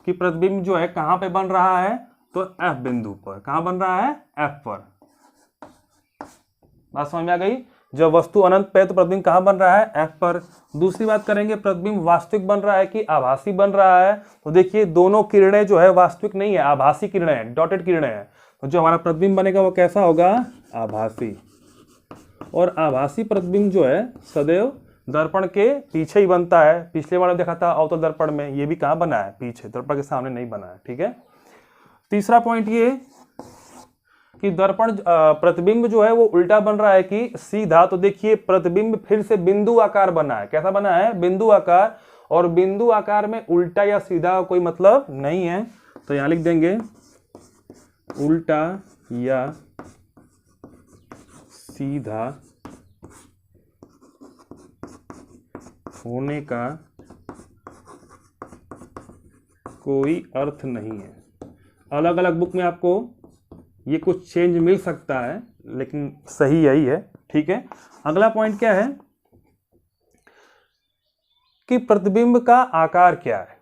कि प्रतिबिंब जो है कहाँ पे बन रहा है, तो F बिंदु पर। कहाँ बन रहा है, F पर। बात समझ में आ गई। जब वस्तु अनंत पे तो प्रतिबिंब कहाँ बन रहा है, एफ पर। दूसरी बात करेंगे, प्रतिबिंब वास्तविक बन रहा है कि आभासी बन रहा है। तो देखिए दोनों किरणें जो है वास्तविक नहीं है, आभासी किरणें हैं, डॉटेड किरणें हैं। तो जो हमारा प्रतिबिंब बनेगा वो कैसा होगा, आभासी। और आभासी प्रतिबिंब जो है सदैव दर्पण के पीछे ही बनता है। पिछले बार देखा था अवतल दर्पण में, ये भी कहाँ बना है, पीछे, दर्पण के सामने नहीं बना है। ठीक है। तीसरा पॉइंट ये कि दर्पण प्रतिबिंब जो है वो उल्टा बन रहा है कि सीधा। तो देखिए प्रतिबिंब फिर से बिंदु आकार बना है। कैसा बना है, बिंदु आकार। और बिंदु आकार में उल्टा या सीधा कोई मतलब नहीं है। तो यहां लिख देंगे उल्टा या सीधा होने का कोई अर्थ नहीं है। अलग अलग बुक में आपको ये कुछ चेंज मिल सकता है, लेकिन सही यही है। ठीक है। अगला पॉइंट क्या है कि प्रतिबिंब का आकार क्या है।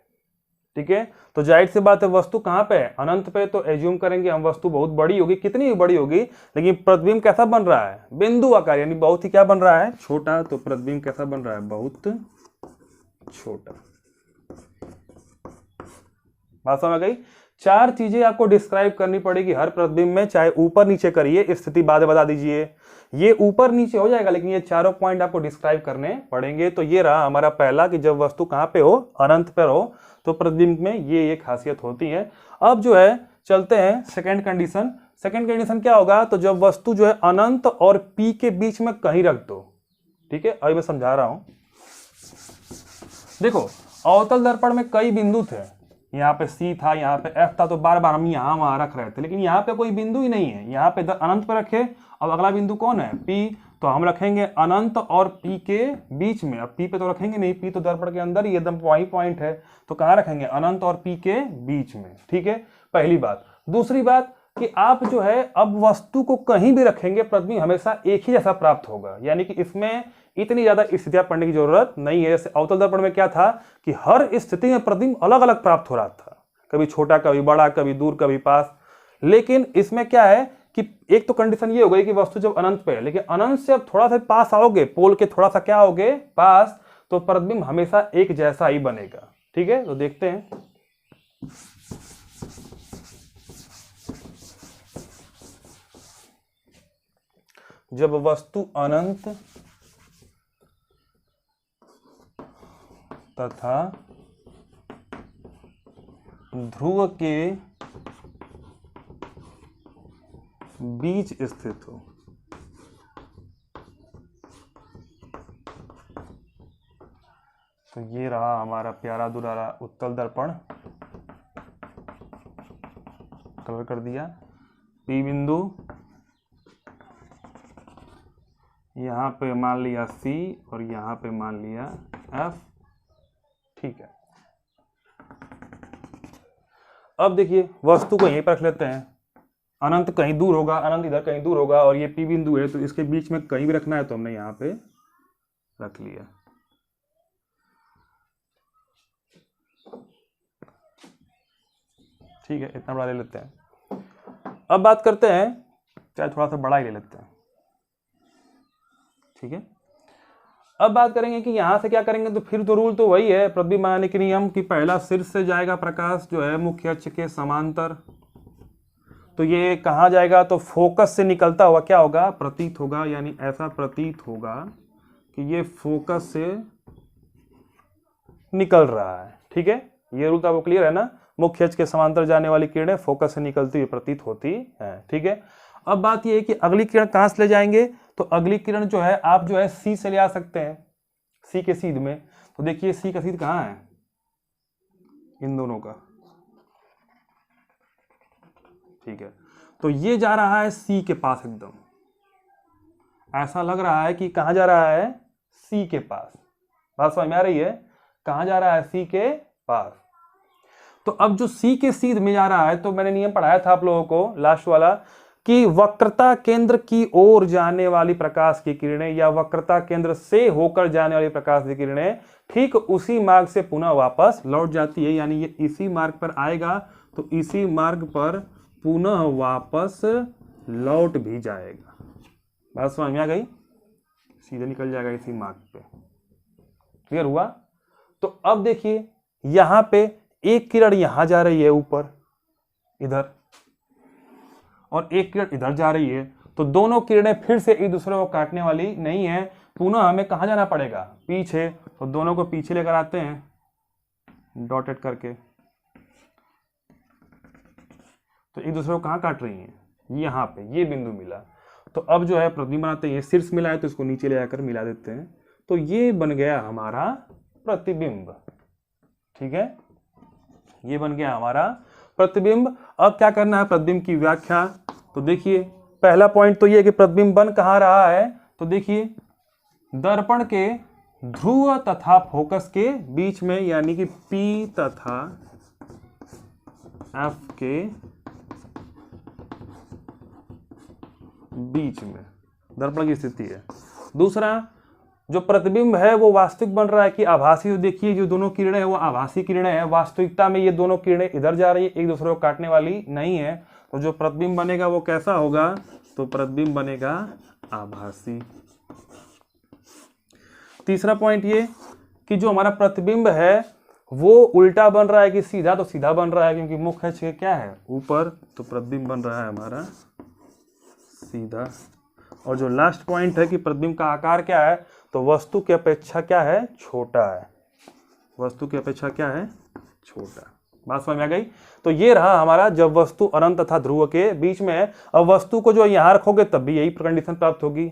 ठीक है। तो जाहिर सी बात है वस्तु कहां पे है, अनंत पे। तो एज्यूम करेंगे हम वस्तु बहुत बड़ी होगी, कितनी भी बड़ी होगी, लेकिन प्रतिबिंब कैसा बन रहा है, बिंदु आकार, यानी बहुत ही क्या बन रहा है, छोटा। तो प्रतिबिंब कैसा बन रहा है, बहुत छोटा। बात समझ गई। चार चीजें आपको डिस्क्राइब करनी पड़ेगी हर प्रतिबिंब में, चाहे ऊपर नीचे करिए, स्थिति बाद बता दीजिए। ये ऊपर नीचे हो जाएगा, लेकिन ये चारों पॉइंट आपको डिस्क्राइब करने पड़ेंगे। तो ये रहा हमारा पहला कि जब वस्तु कहां पे हो, अनंत पर हो, तो प्रतिबिंब में ये एक खासियत होती है। अब जो है चलते हैं सेकेंड कंडीशन। सेकेंड कंडीशन क्या होगा, तो जब वस्तु जो है अनंत और पी के बीच में कहीं रख दो। ठीक है। अभी मैं समझा रहा हूं। देखो अवतल दर्पण में कई बिंदु थे, यहाँ पे सी था, यहाँ पे एफ था, तो बार बार हम यहाँ वहां रख रहे थे, लेकिन यहाँ पे कोई बिंदु ही नहीं है। यहाँ पे अनंत पे रखे। अब अगला बिंदु कौन है, पी। तो हम रखेंगे अनंत और पी के बीच में। अब पी पे तो रखेंगे नहीं, पी तो दर्पण के अंदर ही एकदम वही पॉइंट है। तो कहाँ रखेंगे, अनंत और पी के बीच में। ठीक है, पहली बात। दूसरी बात कि आप जो है अब वस्तु को कहीं भी रखेंगे, प्रतिबिंब हमेशा एक ही जैसा प्राप्त होगा। यानी कि इसमें इतनी ज्यादा स्थितियां पढ़ने की जरूरत नहीं है। जैसे अवतल दर्पण में क्या था कि हर स्थिति में प्रतिबिंब अलग अलग प्राप्त हो रहा था, कभी छोटा, कभी बड़ा, कभी दूर, कभी पास। लेकिन इसमें क्या है कि एक तो कंडीशन ये हो गई कि वस्तु जब अनंत पे है, लेकिन अनंत से अब थोड़ा सा पास आओगे, पोल के थोड़ा सा क्या होगे, पास, तो प्रतिबिंब हमेशा एक जैसा ही बनेगा। ठीक है। तो देखते हैं। जब वस्तु अनंत तथा ध्रुव के बीच स्थित हो, तो ये रहा हमारा प्यारा दुलारा उत्तल दर्पण। कलर कर दिया। पी बिंदु यहाँ पे मान लिया C और यहाँ पे मान लिया F। ठीक है। अब देखिए वस्तु को यहीं पर रख लेते हैं। अनंत कहीं दूर होगा, अनंत इधर कहीं दूर होगा, और ये P बिंदु है, तो इसके बीच में कहीं भी रखना है, तो हमने यहाँ पे रख लिया। ठीक है, इतना बड़ा ले लेते हैं। अब बात करते हैं, चाहे थोड़ा सा बड़ा ही ले लेते हैं। ठीक है। अब बात करेंगे कि यहां से क्या करेंगे, तो फिर तो रूल तो वही है प्रतिबिंब बनाने के नियम कि पहला शीर्ष से जाएगा प्रकाश जो है मुख्य अक्ष के समांतर। तो ये कहां जाएगा, तो फोकस से निकलता हुआ क्या होगा, प्रतीत होगा। यानी ऐसा प्रतीत होगा कि ये फोकस से निकल रहा है। ठीक है, ये रूल तो आपको क्लियर है ना। मुख्य अक्ष के समांतर जाने वाली किरणें फोकस से निकलती हुई प्रतीत होती है। ठीक है। अब बात यह है कि अगली किरण कहां से ले जाएंगे, तो अगली किरण जो है आप जो है सी से ले आ सकते हैं, सी के सीध में। तो देखिए सी का सीध कहां है, इन दोनों का। ठीक है। तो ये जा रहा है सी के पास, एकदम ऐसा लग रहा है कि कहां जा रहा है, सी के पास। बात समझ में आ रही है, कहां जा रहा है, सी के पास। तो अब जो सी के सीध में जा रहा है, तो मैंने नियम पढ़ाया था आप लोगों को लास्ट वाला कि वक्रता केंद्र की ओर जाने वाली प्रकाश की किरणें या वक्रता केंद्र से होकर जाने वाली प्रकाश की किरणें ठीक उसी मार्ग से पुनः वापस लौट जाती है। यानी ये इसी मार्ग पर आएगा तो इसी मार्ग पर पुनः वापस लौट भी जाएगा। बात समझ में आ गई, सीधे निकल जाएगा इसी मार्क पे। क्लियर हुआ? तो अब देखिए यहां पे एक किरण यहां जा रही है ऊपर इधर, और एक किरण इधर जा रही है, तो दोनों किरणें फिर से एक दूसरे को काटने वाली नहीं है। पुनः हमें कहां जाना पड़ेगा? पीछे। तो दोनों को पीछे लेकर आते हैं डॉटेड करके, तो एक दूसरे को कहां काट रही हैं? यहां पे, ये बिंदु मिला। तो अब जो है प्रतिबिंब बनाते हैं, ये शीर्ष मिला है तो इसको नीचे ले जाकर मिला देते हैं, तो ये बन गया हमारा प्रतिबिंब। ठीक है, ये बन गया हमारा प्रतिबिंब। अब क्या करना है प्रतिबिंब की व्याख्या? तो देखिए पहला पॉइंट तो ये कि प्रतिबिंब बन कहां रहा है, तो देखिए दर्पण के ध्रुव तथा फोकस के बीच में, यानी कि P तथा F के बीच में दर्पण की स्थिति है। दूसरा, जो प्रतिबिंब है वो वास्तविक बन रहा है कि आभासी? तो देखिए जो दोनों किरणें हैं वो आभासी किरणें हैं, वास्तविकता में ये दोनों किरणें इधर जा रही है, एक दूसरे को काटने वाली नहीं है। तो जो प्रतिबिंब बनेगा वो कैसा होगा? तो प्रतिबिंब बनेगा आभासी। तीसरा पॉइंट ये कि जो हमारा प्रतिबिंब है वो उल्टा बन रहा है कि सीधा? तो सीधा बन रहा है, क्योंकि मुख है क्या है? ऊपर, तो प्रतिबिंब बन रहा है हमारा सीधा। और जो लास्ट पॉइंट है कि प्रतिबिंब का आकार क्या है, तो वस्तु की अपेक्षा क्या है? छोटा है। वस्तु की अपेक्षा क्या है? छोटा। बात समझ में आ गई? तो ये रहा हमारा, जब वस्तु अनंत तथा ध्रुव के बीच में है। अब वस्तु को जो यहां रखोगे तब भी यही कंडीशन प्राप्त होगी,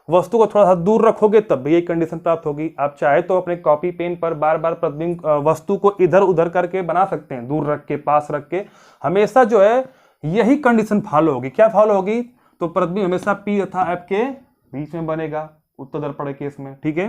वस्तु को थोड़ा सा दूर रखोगे तब भी यही कंडीशन प्राप्त होगी। आप चाहे तो अपने कॉपी पेन पर बार बार प्रतिबिंब वस्तु को इधर उधर करके बना सकते हैं, दूर रख के, पास रख के, हमेशा जो है यही कंडीशन फॉलो होगी। क्या फॉलो होगी? तो प्रतिबिंब हमेशा P तथा F के बीच में बनेगा उत्तल दर्पण केस में। ठीक है,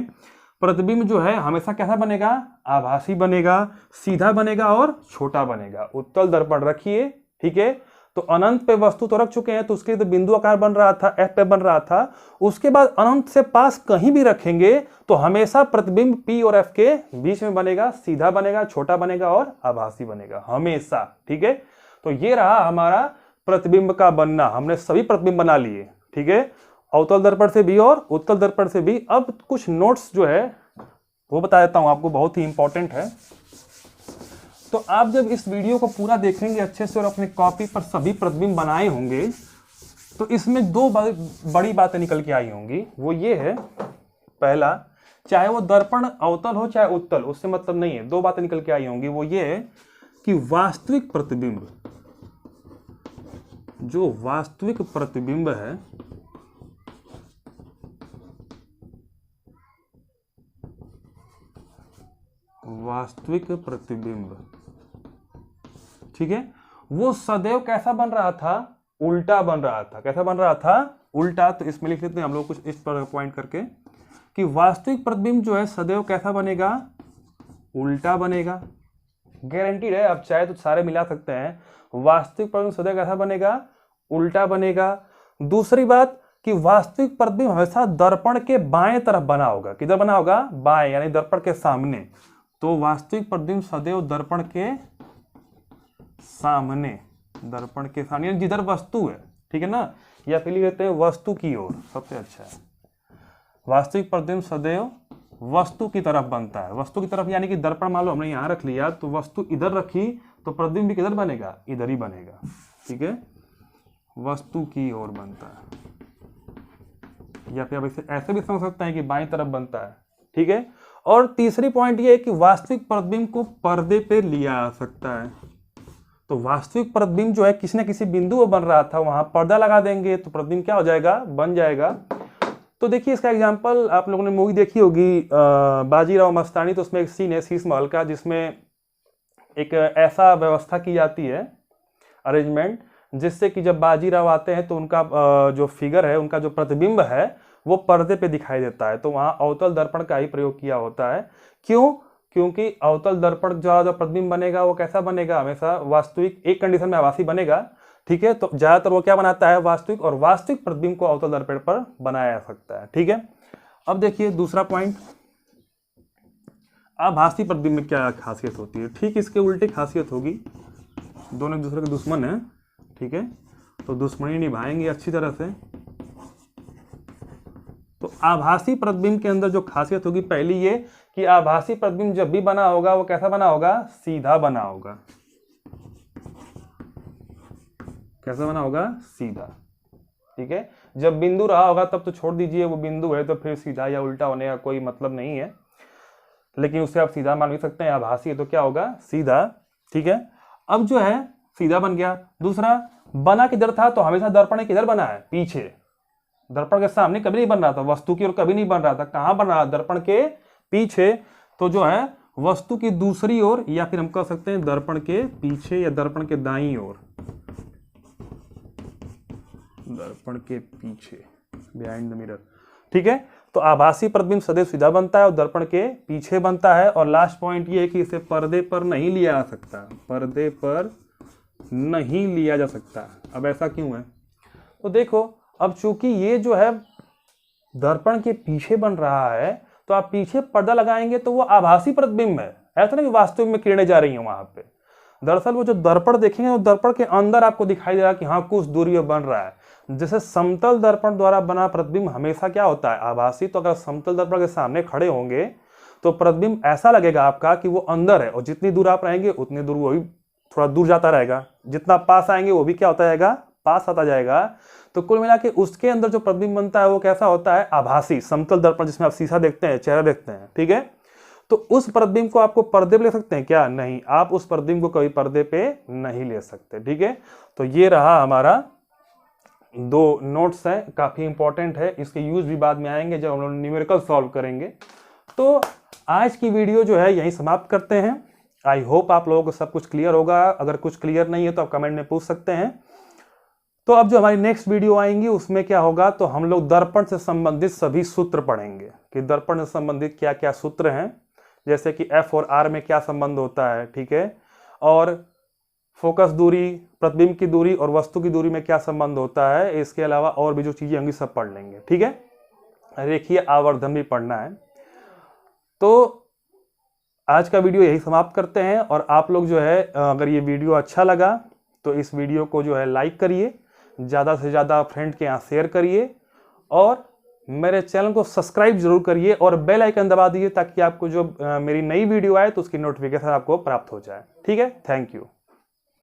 प्रतिबिंब जो है हमेशा कैसा बनेगा? आभासी बनेगा, सीधा बनेगा और छोटा बनेगा। उत्तल दर्पण रखिए, ठीक है, तो अनंत पे वस्तु तो रख चुके हैं, तो उसके लिए तो बिंदु आकार बन रहा था, F पे बन रहा था। उसके बाद अनंत से पास कहीं भी रखेंगे तो हमेशा प्रतिबिंब P और F के बीच में बनेगा, सीधा बनेगा, छोटा बनेगा और आभासी बनेगा हमेशा। ठीक है, तो ये रहा हमारा प्रतिबिंब का बनना। हमने सभी प्रतिबिंब बना लिए, ठीक है, अवतल दर्पण से भी और उत्तल दर्पण से भी। अब कुछ नोट्स जो है वो बता देता हूं आपको, बहुत ही इंपॉर्टेंट है। तो आप जब इस वीडियो को पूरा देखेंगे अच्छे से और अपने कॉपी पर सभी प्रतिबिंब बनाए होंगे, तो इसमें दो बड़ी बातें निकल के आई होंगी। वो ये है, पहला, चाहे वो दर्पण अवतल हो चाहे उत्तल, उससे मतलब नहीं है, दो बातें निकल के आई होंगी। वो ये है कि वास्तविक प्रतिबिंब, जो वास्तविक प्रतिबिंब है, वास्तविक प्रतिबिंब, ठीक है, वो सदैव कैसा बन रहा था? उल्टा बन रहा था। कैसा बन रहा था? उल्टा। तो इसमें लिख लेते हैं हम लोग कुछ इस पर पॉइंट करके कि वास्तविक प्रतिबिंब जो है सदैव कैसा बनेगा? उल्टा बनेगा। गारंटीड है, आप चाहे तो सारे मिला सकते हैं। वास्तविक प्रतिबिंब सदैव कैसा बनेगा? उल्टा बनेगा। दूसरी बात कि वास्तविक प्रतिबिंब हमेशा दर्पण के बाएं तरफ बना होगा। किधर बना होगा? बाएं, यानी दर्पण के सामने। तो वास्तविक प्रतिबिंब सदैव दर्पण के सामने, दर्पण के सामने, यानी जिधर वस्तु है, ठीक है ना, या फिर कहते हैं वस्तु की ओर, सबसे अच्छा है। वास्तविक प्रतिबिंब सदैव वस्तु की तरफ बनता है। वस्तु की तरफ यानी कि दर्पण मान लो हमने यहां रख लिया, तो वस्तु इधर रखी तो प्रतिबिंब भी किधर बनेगा? इधर ही बनेगा। ठीक है, वस्तु की ओर बनता है, या फिर आप ऐसे भी समझ सकते हैं कि बाईं तरफ बनता है। ठीक है, और तीसरी पॉइंट ये है कि वास्तविक प्रतिबिंब को पर्दे पे लिया जा सकता है। तो वास्तविक प्रतिबिंब जो है किसी न किसी बिंदु पर बन रहा था, वहां पर्दा लगा देंगे तो प्रतिबिंब क्या हो जाएगा? बन जाएगा। तो देखिए इसका एग्जांपल, आप लोगों ने मूवी देखी होगी बाजीराव मस्तानी, तो उसमें एक सीन है शीश महल का, जिसमें एक ऐसा व्यवस्था की जाती है, अरेंजमेंट, जिससे कि जब बाजीराव आते हैं तो उनका जो फिगर है, उनका जो प्रतिबिंब है वो पर्दे पे दिखाई देता है। तो वहां अवतल दर्पण का ही प्रयोग किया होता है। क्यों? क्योंकि अवतल दर्पण जो प्रतिबिंब बनेगा वो कैसा बनेगा? हमेशा वास्तविक, एक कंडीशन में आभासी बनेगा। ठीक है, तो ज्यादातर वो क्या बनाता है? वास्तविक। और वास्तविक प्रतिबिंब को अवतल दर्पण पर बनाया जा सकता है। ठीक है, अब देखिए दूसरा पॉइंट, आभासी प्रतिबिंब में क्या खासियत होती है? ठीक इसके उल्टी खासियत होगी। दोनों एक दूसरे के दुश्मन हैं, ठीक है, तो दुश्मनी निभाएंगे अच्छी तरह से। आभासी प्रतिबिंब के अंदर जो खासियत होगी पहली ये कि आभासी प्रतिबिंब जब भी बना होगा वो कैसा बना होगा, सीधा बना होगा। कैसा बना होगा, सीधा। ठीक है, जब बिंदु रहा होगा तब तो छोड़ दीजिए, वो बिंदु है तो फिर सीधा या उल्टा होने का कोई मतलब नहीं है, लेकिन उसे आप सीधा मान भी सकते हैं। आभासी है तो क्या होगा, सीधा। ठीक है, अब जो है सीधा बन गया। दूसरा, बना किधर था, तो हमेशा दर्पण किधर बना है, पीछे। दर्पण के सामने कभी नहीं बन रहा था, वस्तु की ओर कभी नहीं बन रहा था। कहां बन रहा है, दर्पण के पीछे। तो जो है वस्तु की दूसरी ओर, या फिर हम कह सकते हैं दर्पण के पीछे या दर्पण के दाईं ओर, दर्पण के पीछे, बिहाइंड द मिरर। ठीक है, तो आभासी प्रतिबिंब सदैव सीधा बनता है और दर्पण के पीछे बनता है। और लास्ट पॉइंट ये है कि इसे पर्दे पर नहीं लिया जा सकता, पर्दे पर नहीं लिया जा सकता। अब ऐसा क्यों है, तो देखो, अब चूंकि ये जो है दर्पण के पीछे बन रहा है, तो आप पीछे पर्दा लगाएंगे तो वो आभासी प्रतिबिंब है, ऐसा नहीं कि वास्तविक में किरणें जा रही हैं वहां पे। दरअसल वो जो दर्पण देखेंगे वो दर्पण के अंदर आपको दिखाई दे रहा है कि हाँ कुछ दूरी पर बन रहा है। जैसे समतल दर्पण द्वारा बना प्रतिबिंब हमेशा क्या होता है, आभासी। तो अगर समतल दर्पण के सामने खड़े होंगे तो प्रतिबिंब ऐसा लगेगा आपका कि वो अंदर है, और जितनी दूर आप रहेंगे उतनी दूर वो भी थोड़ा दूर जाता रहेगा, जितना पास आएंगे वो भी क्या होता जाएगा, पास आता जाएगा। तो कुल मिला के उसके अंदर जो प्रतिबिंब बनता है वो कैसा होता है, आभासी। समतल दर्पण जिसमें आप शीशा देखते हैं, चेहरा देखते हैं, ठीक है। तो उस प्रतिबिंब को आपको पर्दे पे ले सकते हैं क्या, नहीं, आप उस प्रतिबिंब को कभी पर्दे पे नहीं ले सकते। ठीक है, तो ये रहा हमारा 2 नोट्स हैं, काफी इंपॉर्टेंट है। इसके यूज भी बाद में आएंगे जब हम लोग न्यूमेरिकल सॉल्व करेंगे। तो आज की वीडियो जो है यहीं समाप्त करते हैं। आई होप आप लोगों को सब कुछ क्लियर होगा। अगर कुछ क्लियर नहीं है तो आप कमेंट में पूछ सकते हैं। तो अब जो हमारी नेक्स्ट वीडियो आएंगी उसमें क्या होगा, तो हम लोग दर्पण से संबंधित सभी सूत्र पढ़ेंगे कि दर्पण से संबंधित क्या क्या सूत्र हैं, जैसे कि F और R में क्या संबंध होता है, ठीक है, और फोकस दूरी, प्रतिबिंब की दूरी और वस्तु की दूरी में क्या संबंध होता है। इसके अलावा और भी जो चीजें होंगी सब पढ़ लेंगे। ठीक है, रेखीय आवर्धन भी पढ़ना है। तो आज का वीडियो यही समाप्त करते हैं। और आप लोग जो है अगर ये वीडियो अच्छा लगा तो इस वीडियो को जो है लाइक करिए, ज़्यादा से ज़्यादा फ्रेंड के यहाँ शेयर करिए, और मेरे चैनल को सब्सक्राइब जरूर करिए और बेल आइकन दबा दीजिए ताकि आपको जो मेरी नई वीडियो आए तो उसकी नोटिफिकेशन आपको प्राप्त हो जाए। ठीक है, थैंक यू।